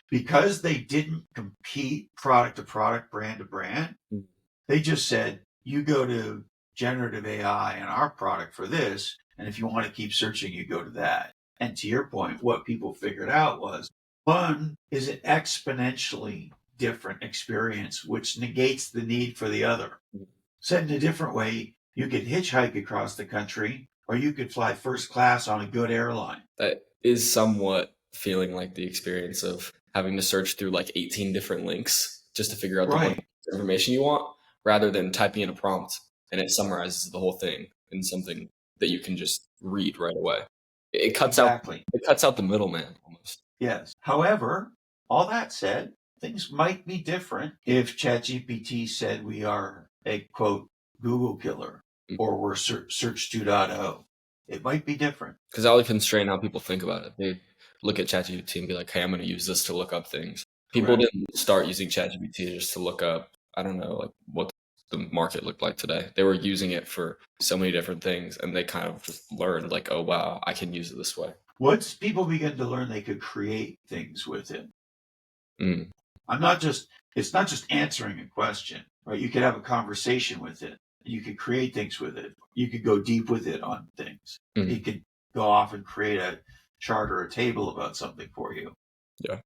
because they didn't compete product to product, brand to brand, Mhm. they just said, you go to generative AI and our product for this. And if you want to keep searching, you go to that. And to your point, what people figured out was one is an exponentially different experience, which negates the need for the other. Mhm. Said in a different way, you could hitchhike across the country or you could fly first class on a good airline. That is somewhat feeling like the experience of having to search through like 18 different links just to figure out the one Right. information you want, rather than typing in a prompt and it summarizes the whole thing in something that you can just read right away. It cuts out Exactly. it cuts out the middleman almost. Yes. However, all that said, things might be different if ChatGPT said we are a quote Google killer or we're Search 2.0. It might be different. Because that would constrain how people think about it. They look at ChatGPT and be like, "Hey, I'm going to use this to look up things." People Correct. didn't start using ChatGPT just to look up, I don't know, like what the market looked like today. They were using it for so many different things, and they kind of just learned, like, "Oh wow, I can use it this way." Once people begin to learn they could create things with it, Mm, it's not just answering a question, right? You could have a conversation with it. You could create things with it. You could go deep with it on things. mm, It could go off and create a chart or a table about something for you, yeah,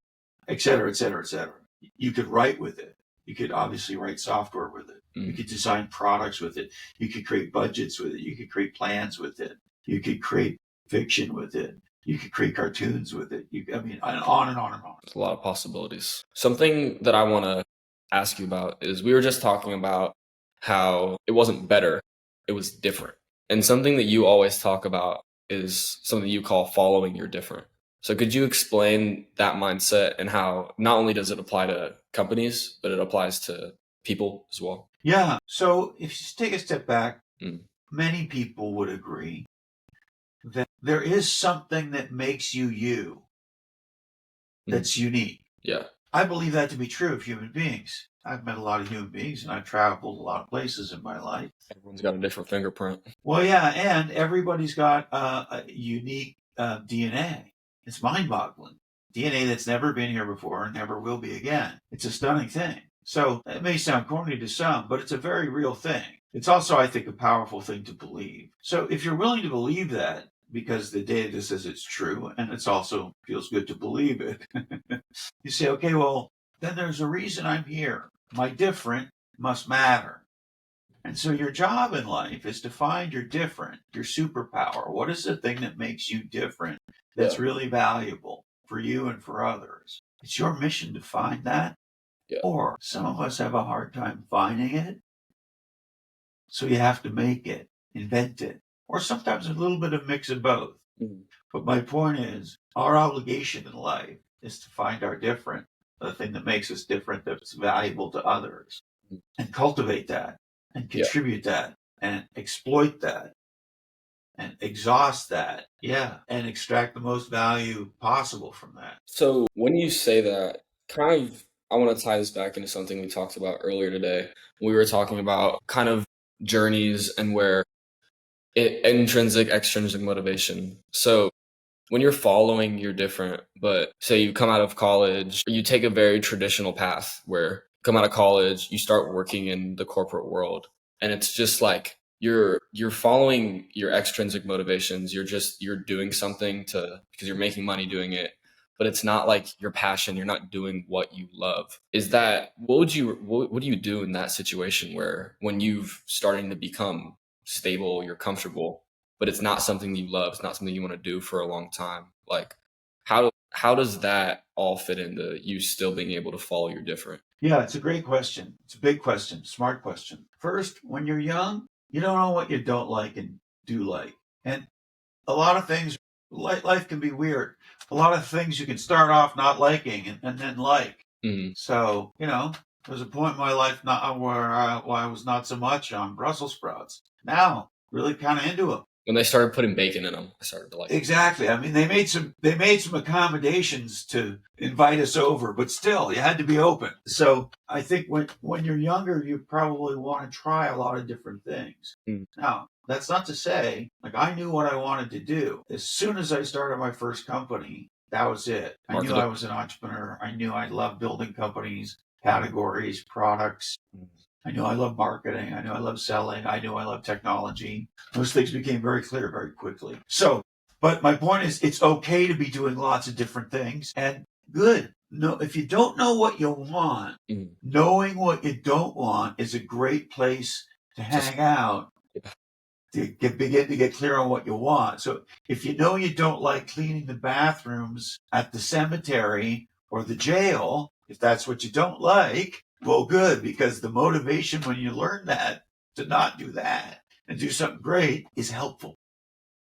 et cetera, et cetera, et cetera. You could write with it. You could obviously write software with it. You mm, could design products with it. You could create budgets with it. You could create plans with it. You could create fiction with it. You could create cartoons with it. I mean, and on and on and on. there's a lot of possibilities. Something that I want to ask you about is we were just talking about how it wasn't better, it was different. And something that you always talk about is something you call following your different. So could you explain that mindset and how not only does it apply to companies, but it applies to people as well? Yeah. So if you take a step back, Mm, many people would agree that there is something that makes you you mm, that's unique. yeah, I believe that to be true of human beings. I've met a lot of human beings and I've traveled a lot of places in my life. everyone's got a different fingerprint. Well, yeah, and everybody's got a unique DNA. It's mind boggling. DNA that's never been here before and never will be again. It's a stunning thing. So it may sound corny to some, but it's a very real thing. It's also, I think, a powerful thing to believe. So if you're willing to believe that, because the data says it's true, and it's also feels good to believe it, you say, okay, well, then there's a reason I'm here. My different must matter. And so your job in life is to find your different, your superpower. What is the thing that makes you different Yeah, that's really valuable for you and for others? It's your mission to find that. yeah, Or some of us have a hard time finding it. So you have to make it, invent it, or sometimes a little bit of mix of both. mm, But my point is, our obligation in life is to find our different the thing that makes us different, that's valuable to others, and cultivate that and Yeah. contribute that and exploit that and exhaust that. Yeah. And extract the most value possible from that. So when you say that, kind of, I want to tie this back into something we talked about earlier today. We were talking about kind of journeys and where intrinsic, extrinsic motivation. So when you're following your different, but say you come out of college, you take a very traditional path where you come out of college, you start working in the corporate world, and it's just like you're following your extrinsic motivations. You're doing something to because you're making money doing it, but it's not like your passion. You're not doing what you love. Is that what do you do in that situation where when you've starting to become stable, you're comfortable, but it's not something you love, it's not something you want to do for a long time. Like how does that all fit into you still being able to follow your different? Yeah, it's a great question. It's a big question, smart question. First, when you're young, you don't know what you don't like and do like. And a lot of things, life can be weird. A lot of things you can start off not liking and then like. Mhm. So, there's a point in my life not where I was not so much on Brussels sprouts. Now, really kind of into them. When they started putting bacon in them, I started to like them. Exactly. I mean, they made some accommodations to invite us over, but still, you had to be open. So I think when you're younger, you probably want to try a lot of different things. Mm. Now, that's not to say, like, I knew what I wanted to do. As soon as I started my first company, that was it. I knew Market. I was an entrepreneur. I knew I loved building companies, categories, products. I knew I loved marketing. I knew I loved selling. I knew I loved technology. Those things became very clear very quickly. So, but my point is, it's okay to be doing lots of different things, and good. No, if you don't know what you want, Mhm. knowing what you don't want is a great place to Just hang out to begin to get clear on what you want. So if you know you don't like cleaning the bathrooms at the cemetery or the jail, if that's what you don't like, well, good, because the motivation when you learn that to not do that and do something great is helpful.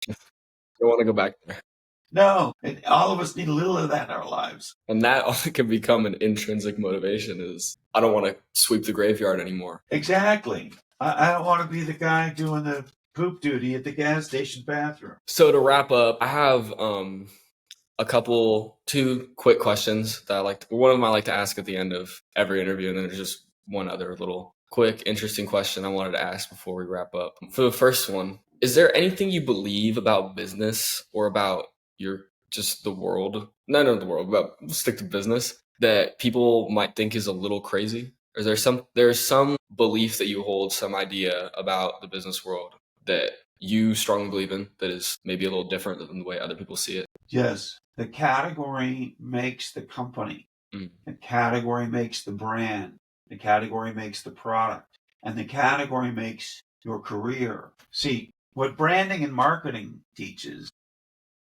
don't want to go back there. No, and all of us need a little of that in our lives. And that can become an intrinsic motivation is I don't want to sweep the graveyard anymore. Exactly. I don't want to be the guy doing the poop duty at the gas station bathroom. So to wrap up, I have two quick questions that one of them I like to ask at the end of every interview, and then there's just one other little quick, interesting question I wanted to ask before we wrap up. For the first one, is there anything you believe about business or about your just the world? Not the world, but we'll stick to business that people might think is a little crazy? Or is there's some belief that you hold, some idea about the business world that you strongly believe in that is maybe a little different than the way other people see it? Yes, the category makes the company. Mm. The category makes the brand. The category makes the product. And the category makes your career. See, what branding and marketing teaches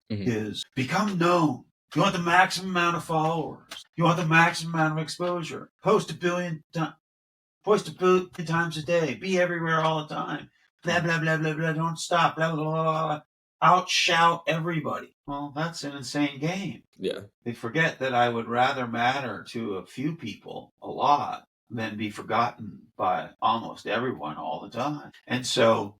Mhm. is become known. You want the maximum amount of followers. You want the maximum amount of exposure. Post a billion times a day. Be everywhere all the time. Blah, blah, blah, blah, blah. Don't stop. Blah, blah, blah, blah. Outshout everybody. Well, that's an insane game. Yeah. They forget that I would rather matter to a few people a lot than be forgotten by almost everyone all the time. And so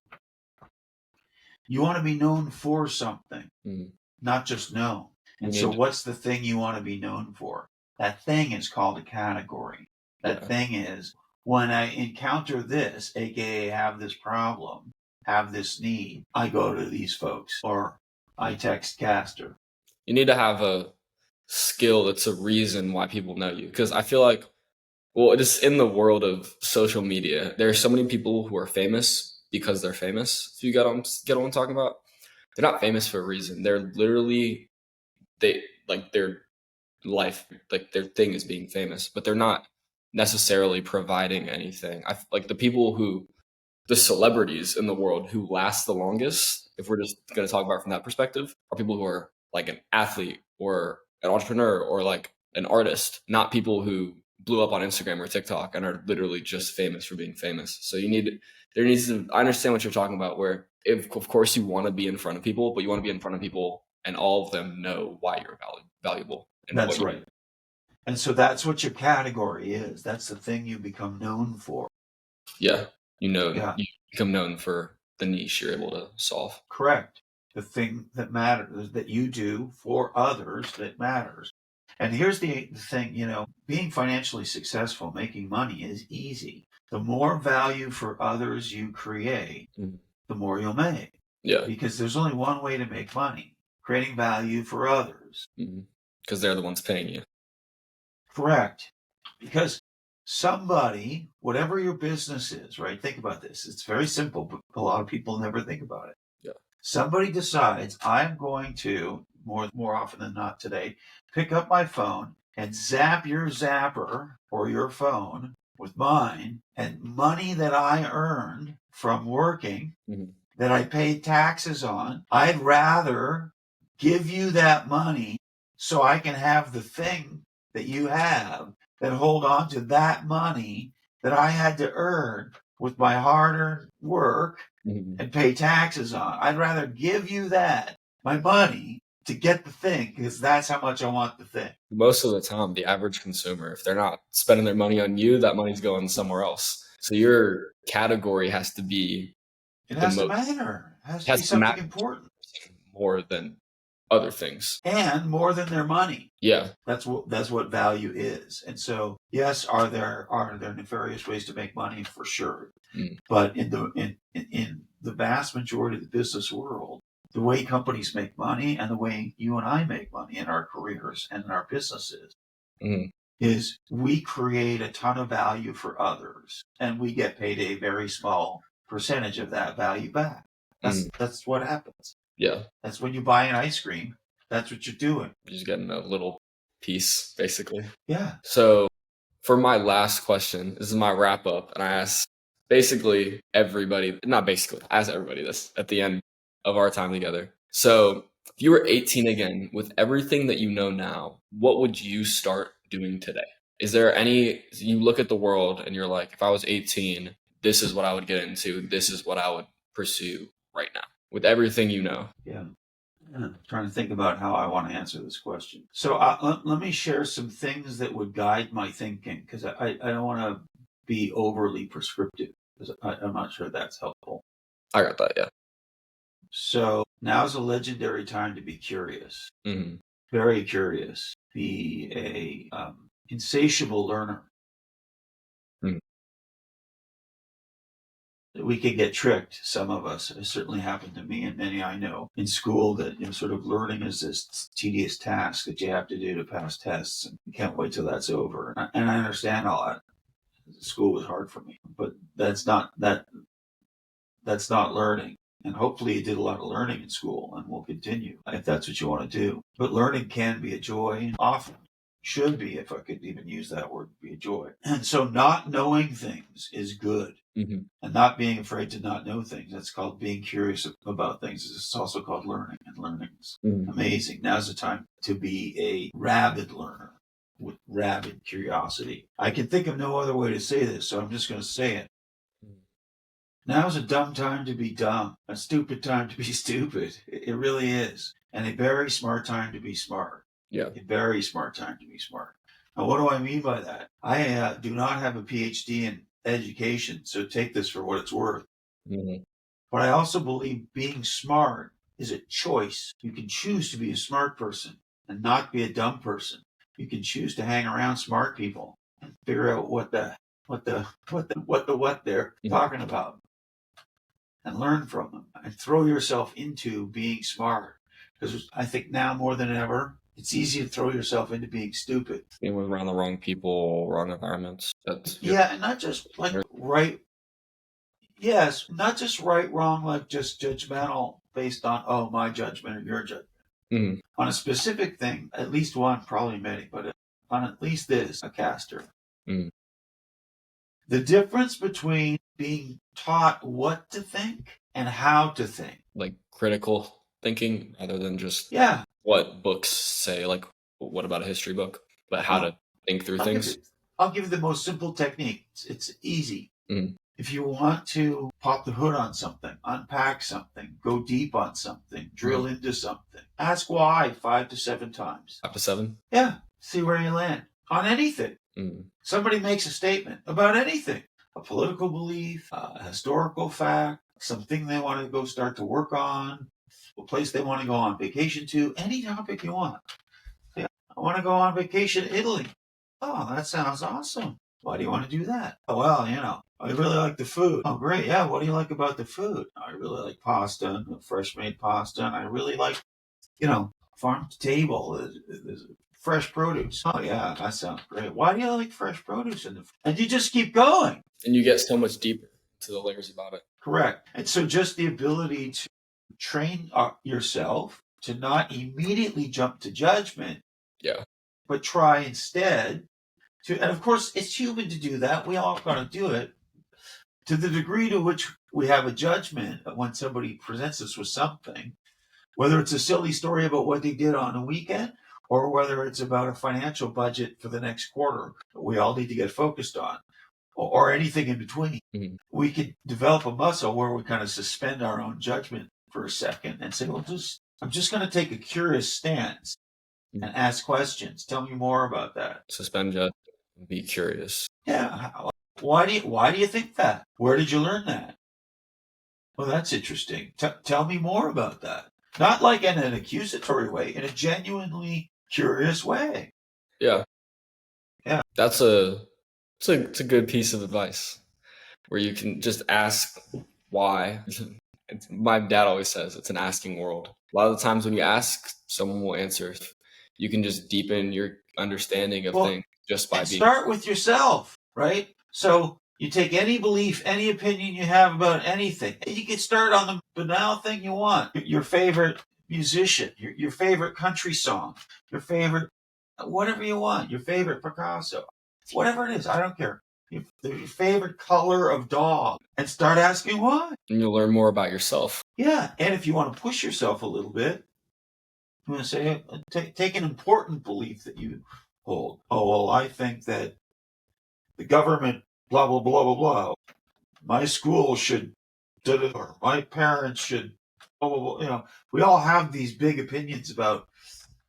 you want to be known for something, Mm. not just known. You And so need, what's the thing you want to be known for? That thing is called a category. That yeah. thing is when I encounter this, aka have this problem, have this need, I go to these folks or I text Caster. You need to have a skill that's a reason why people know you. Because I feel like, well, just in the world of social media, there are so many people who are famous because they're famous. If you get what I'm talking about, they're not famous for a reason. They're literally they like their life, like their thing is being famous, but they're not necessarily providing anything. Like the celebrities in the world who last the longest, if we're just going to talk about it from that perspective, are people who are like an athlete or an entrepreneur or like an artist, not people who blew up on Instagram or TikTok and are literally just famous for being famous. So I understand what you're talking about, where if, of course, you want to be in front of people, but you want to be in front of people and all of them know why you're valuable and That's what you right. And so that's what your category is. That's the thing you become known for. Yeah. Yeah, You become known for the niche you're able to solve. correct. The thing that matters, that you do for others that matters. And here's the thing, being financially successful, making money is easy. The more value for others you create, Mhm. the more you'll make. Yeah. Because there's only one way to make money, creating value for others. Because they're the ones paying you. Correct. Because somebody, whatever your business is, right? Think about this. It's very simple, but a lot of people never think about it. Yeah. Somebody decides, I'm going to, more often than not today, pick up my phone and zap your zapper or your phone with mine, and money that I earned from working, that I paid taxes on. I'd rather give you that money so I can have the thing that you have, than hold on to that money that I had to earn with my hard-earned work and pay taxes on. I'd rather give you that, my money, to get the thing, because that's how much I want the thing. Most of the time, the average consumer, if they're not spending their money on you, that money's going somewhere else. So your category has to be It the has to most, matter. It has it to be has to something matter important. more than other things. And more than their money. Yeah. That's what value is. And so, yes, are there nefarious ways to make money? For sure. But in the vast majority of the business world, the way companies make money and the way you and I make money in our careers and in our businesses is we create a ton of value for others, and we get paid a very small percentage of that value back. That's what happens. Yeah. That's when you buy an ice cream. That's what you're doing. You're just getting a little piece, basically. Yeah. So for my last question, this is my wrap up, and I ask basically everybody, not basically, I ask everybody this at the end of our time together. So if you were 18 again, with everything that you know now, what would you start doing today? Is there you look at the world and you're like, if I was 18, this is what I would get into, this is what I would pursue right now, with everything you know? Yeah. I'm trying to think about how I want to answer this question. So let me share some things that would guide my thinking, because I don't want to be overly prescriptive, because I'm not sure that's helpful. I got that, yeah. So now's a legendary time to be curious, very curious, be a insatiable learner. We could get tricked, some of us. It certainly happened to me and many I know in school, that sort of learning is this tedious task that you have to do to pass tests, and you can't wait till that's over. And I understand all that. School was hard for me, but that's not learning. And hopefully you did a lot of learning in school and will continue if that's what you want to do. But learning can be a joy, and often should be, if I could even use that word, be a joy. And so not knowing things is good. And not being afraid to not know things. That's called being curious about things. It's also called learning, and learning is amazing. Now's the time to be a rabid learner with rabid curiosity. I can think of no other way to say this, so I'm just going to say it. Now's a dumb time to be dumb, a stupid time to be stupid. It really is. And a very smart time to be smart. Yeah. A very smart time to be smart. Now, what do I mean by that? I do not have a PhD in education, so take this for what it's worth. But I also believe being smart is a choice. You can choose to be a smart person and not be a dumb person. You can choose to hang around smart people and figure out what they're talking about, and learn from them, and throw yourself into being smart. Because I think now more than ever, it's easy to throw yourself into being stupid. Being around the wrong people, wrong environments. And not just like right. Yes, not just right, wrong, like just judgmental based on, my judgment or your judgment. On a specific thing, at least one, probably many, but on at least this, a caster. The difference between being taught what to think and how to think. Like critical thinking rather than just what books say, like what about a history book, but how to think through things. I'll give you the most simple technique. It's easy. If you want to pop the hood on something, unpack something, go deep on something, drill into something, ask why 5 to 7 times. 5 to 7? Yeah. See where you land. on anything. Mm. Somebody makes a statement about anything, a political belief, a historical fact, something they want to go start to work on, a place they want to go on vacation to, any topic you want. Yeah, I want to go on vacation to Italy. Oh, that sounds awesome. Why do you want to do that? Oh, well, I really like the food. Oh, great. Yeah, what do you like about the food? I really like pasta, and fresh made pasta, and I really like, farm to table, there's fresh produce. Oh, yeah, that sounds great. Why do you like fresh produce? And you just keep going. And you get so much deeper to the layers about it. Correct. And so just the ability to train yourself to not immediately jump to judgment. Yeah. But try instead and of course, it's human to do that. We all got to do it. To the degree to which we have a judgment when somebody presents us with something, whether it's a silly story about what they did on a weekend or whether it's about a financial budget for the next quarter that we all need to get focused on, or anything in between, we could develop a muscle where we kind of suspend our own judgment for a second and say, well, I'm just going to take a curious stance and ask questions. Tell me more about that. Suspend judgment. Be curious. Yeah. Why do you think that? Where did you learn that? Well, that's interesting. Tell me more about that. Not like in an accusatory way, in a genuinely curious way. Yeah. Yeah. It's a good piece of advice where you can just ask why. My dad always says it's an asking world. A lot of the times when you ask, someone will answer. You can just deepen your understanding of things just by being. Start with yourself, right? So you take any belief, any opinion you have about anything, and you can start on the banal thing you want. Your favorite musician, your favorite country song, your favorite, whatever you want, your favorite Picasso, whatever it is, I don't care. Your favorite color of dog, and start asking why. And you'll learn more about yourself. Yeah, and if you want to push yourself a little bit, you want to say, take an important belief that you hold. Oh, well, I think that the government, blah, blah, blah, blah, blah. My school should, or my parents should, blah, blah, blah. We all have these big opinions about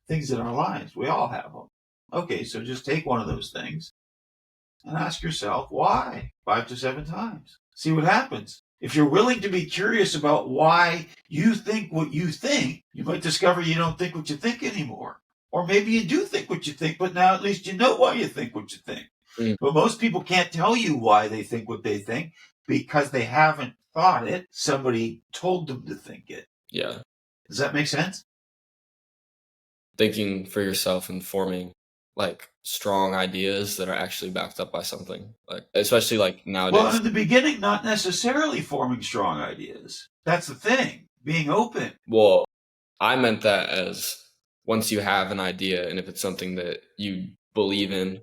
things in our lives. We all have them. Okay, so just take one of those things and ask yourself why 5 to 7 times. See what happens. If you're willing to be curious about why you think what you think, you might discover you don't think what you think anymore. Or maybe you do think what you think, but now at least you know why you think what you think. But most people can't tell you why they think what they think because they haven't thought it. Somebody told them to think it. Yeah. Does that make sense? Thinking for yourself and forming strong ideas that are actually backed up by something, especially nowadays. Well, in the beginning, not necessarily forming strong ideas. That's the thing, being open. Well, I meant that as once you have an idea, and if it's something that you believe in,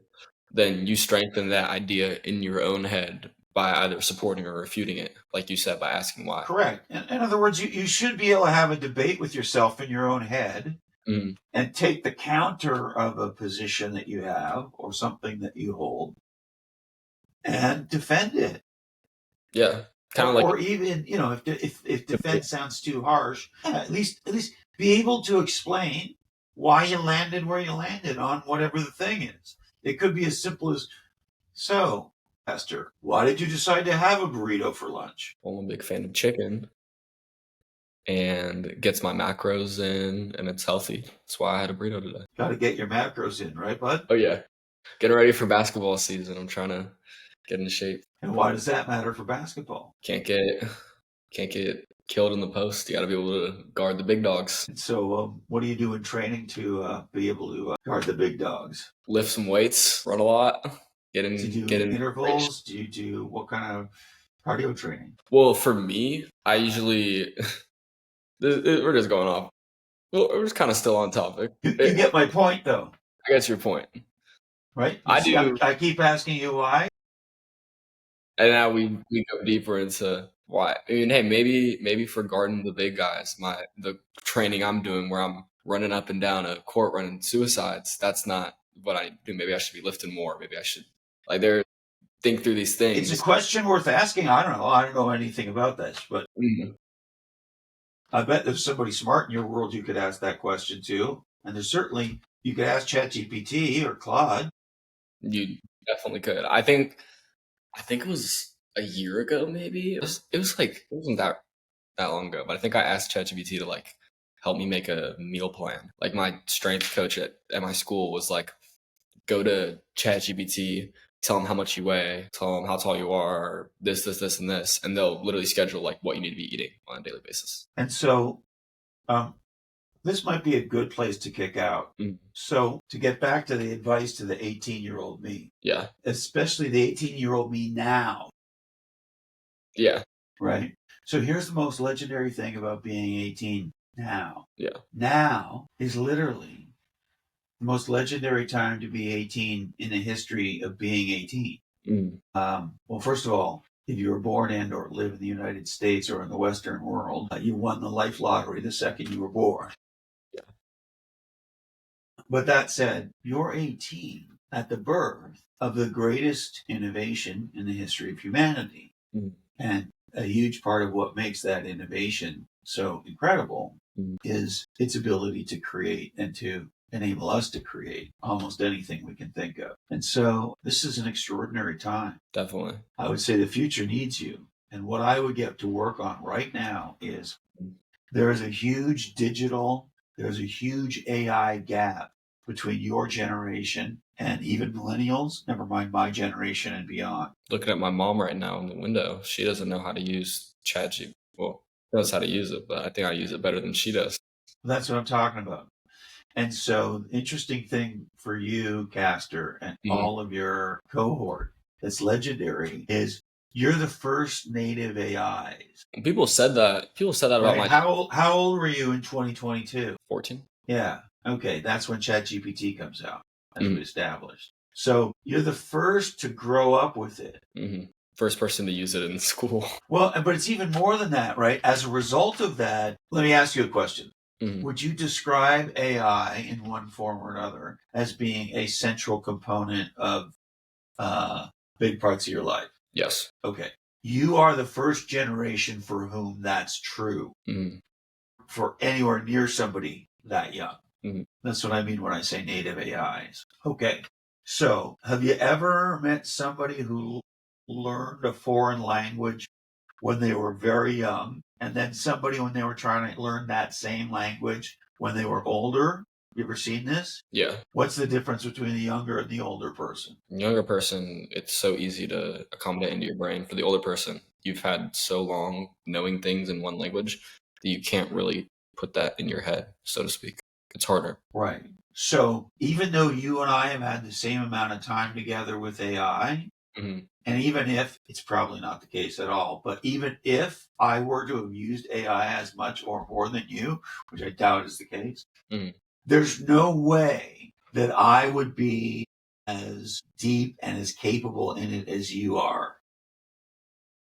then you strengthen that idea in your own head by either supporting or refuting it, like you said, by asking why. Correct. In other words, you should be able to have a debate with yourself in your own head. And take the counter of a position that you have or something that you hold and defend it. Yeah. Or even, if defense sounds too harsh, at least be able to explain why you landed where you landed on whatever the thing is. It could be as simple as, so, Esther, why did you decide to have a burrito for lunch? Well, I'm a big fan of chicken. And it gets my macros in, and it's healthy. That's why I had a burrito today. Got to get your macros in, right, bud? Oh, yeah. Getting ready for basketball season. I'm trying to get into shape. And why does that matter for basketball? Can't get killed in the post. You got to be able to guard the big dogs. And so what do you do in training to be able to guard the big dogs? Lift some weights, run a lot, get in intervals. Do you do what kind of cardio training? Well, for me, I usually... We're just going off. Well, we're just kind of still on topic. You get my point, though. I get your point. Right? I keep asking you why. And now we go deeper into why. I mean, hey, maybe for guarding the big guys, the training I'm doing where I'm running up and down a court running suicides, that's not what I do. Maybe I should be lifting more. Maybe I should think through these things. It's a question worth asking. I don't know. I don't know anything about this, but I bet there's somebody smart in your world you could ask that question to. And there's certainly, you could ask ChatGPT or Claude. You definitely could. I think it was a year ago, maybe. It was like it wasn't that long ago, but I think I asked ChatGPT to like help me make a meal plan. Like my strength coach at my school was like, go to ChatGPT, tell them how much you weigh, tell them how tall you are, this, and this, and they'll literally schedule like what you need to be eating on a daily basis. And so um, this might be a good place to kick out. Mm. So to get back to the advice to the 18-year-old me, Yeah. especially the 18-year-old me now, Yeah. right? So here's the most legendary thing about being 18 now. Yeah. Now is literally the most legendary time to be 18 in the history of being 18. Mm. Well, first of all, if you were born and or live in the United States or in the Western world, you won the life lottery the second you were born. Yeah. But that said, you're 18 at the birth of the greatest innovation in the history of humanity. Mm. And a huge part of what makes that innovation so incredible is its ability to create and to enable us to create almost anything we can think of. And so this is an extraordinary time. Definitely. I would say the future needs you. And what I would get to work on right now is there is a huge there's a huge AI gap between your generation and even millennials, never mind my generation and beyond. Looking at my mom right now in the window, she doesn't know how to use ChatGPT. Well, knows how to use it, but I think I use it better than she does. That's what I'm talking about. And so the interesting thing for you, Castor, and all of your cohort that's legendary is you're the first native AIs. People said that. People said that about Right? my How old were you in 2022? 14. Yeah. Okay. That's when ChatGPT comes out, as we established. So you're the first to grow up with it. First person to use it in school. Well, but it's even more than that, right? As a result of that, let me ask you a question. Would you describe AI in one form or another as being a central component of big parts of your life? Yes. Okay. You are the first generation for whom that's true. For anywhere near somebody that young. That's what I mean when I say native AIs. Okay. So have you ever met somebody who learned a foreign language when they were very young, and then somebody when they were trying to learn that same language when they were older? You ever seen this? Yeah. What's the difference between the younger and the older person? Younger person, it's so easy to accommodate into your brain. For the older person, you've had so long knowing things in one language that you can't really put that in your head, so to speak. It's harder. Right. So even though you and I have had the same amount of time together with AI, and even if it's probably not the case at all, but even if I were to have used AI as much or more than you, which I doubt is the case, there's no way that I would be as deep and as capable in it as you are.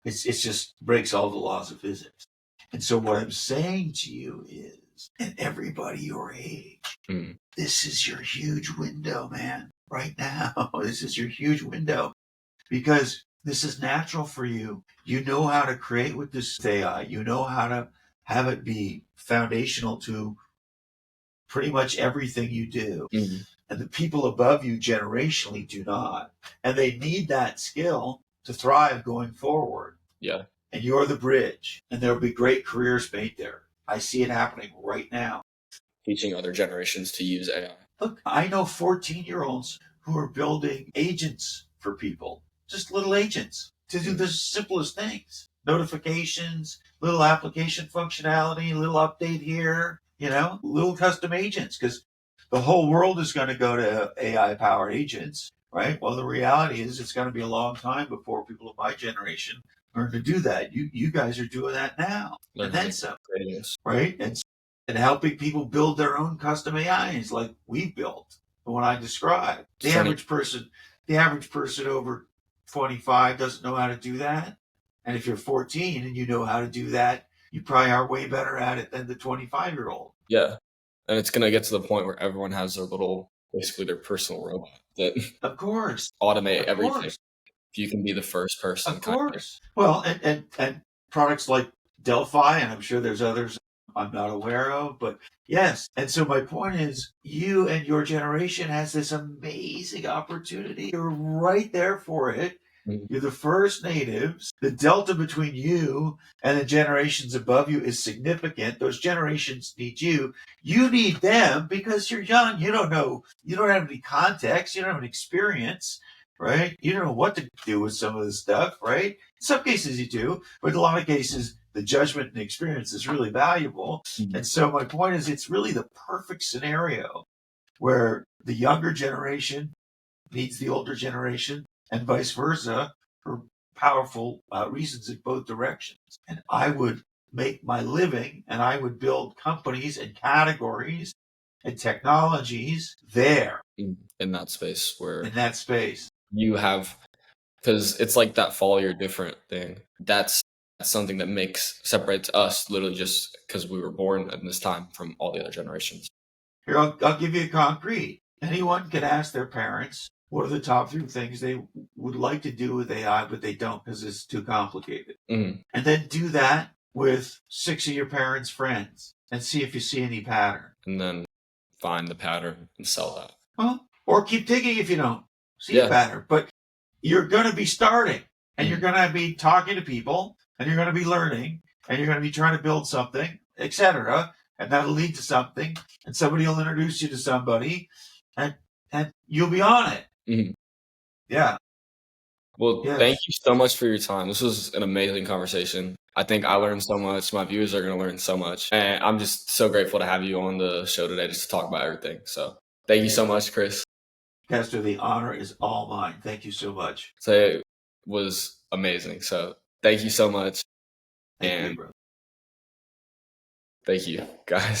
It's just breaks all the laws of physics. And so what I'm saying to you is, and everybody your age, this is your huge window, man. Right now, this is your huge window. Because this is natural for you. You know how to create with this AI. You know how to have it be foundational to pretty much everything you do. And the people above you generationally do not. And they need that skill to thrive going forward. Yeah. And you're the bridge. And there'll be great careers made there. I see it happening right now. Teaching other generations to use AI. Look, I know 14-year-olds who are building agents for people. Just little agents to do the simplest things. Notifications, little application functionality, little update here, little custom agents, because the whole world is going to go to AI-powered agents, right? Well, the reality is it's going to be a long time before people of my generation learn to do that. You guys are doing that now. And then some, right? And helping people build their own custom AIs like we built, the one I described. The average person over 25 doesn't know how to do that. And if you're 14 and you know how to do that, you probably are way better at it than the 25-year-old. Yeah. And it's going to get to the point where everyone has basically their personal robot that of course automate everything. If you can be the first person. Of course. Well, and products like Delphi, and I'm sure there's others I'm not aware of, but yes. And so my point is, you and your generation has this amazing opportunity. You're right there for it. Mhm. You're the first natives. The delta between you and the generations above you is significant. Those generations need you. You need them because you're young. You don't know. You don't have any context. You don't have any experience, right? You don't know what to do with some of this stuff, right? In some cases you do, but in a lot of cases, the judgment and the experience is really valuable. Mhm. And so my point is, it's really the perfect scenario where the younger generation needs the older generation and vice versa for powerful reasons in both directions. And I would make my living and I would build companies and categories and technologies there In that space in where that space. you have, because it's like that follow your different thing. That's something that makes separates us literally just because we were born in this time from all the other generations. Here, I'll give you a concrete. Anyone can ask their parents what are the top 3 things they would like to do with AI, but they don't because it's too complicated. Mhm. And then do that with 6 of your parents' friends and see if you see any pattern. And then find the pattern and sell that. Well, or keep digging if you don't see a Yeah. pattern. But you're going to be starting and you're Mhm. going to be talking to people and you're going to be learning and you're going to be trying to build something, etc. And that'll lead to something. And somebody will introduce you to somebody and you'll be on it. Mhm. Yeah. Well, thank Yes. you so much for your time. This was an amazing conversation. I think I learned so much. My viewers are going to learn so much. And I'm just so grateful to have you on the show today just to talk about everything. So thank you so much, Chris. Pastor, the honor is all mine. Thank you so much. So it was amazing. So thank you so much. Thank you, And brother. thank you, guys.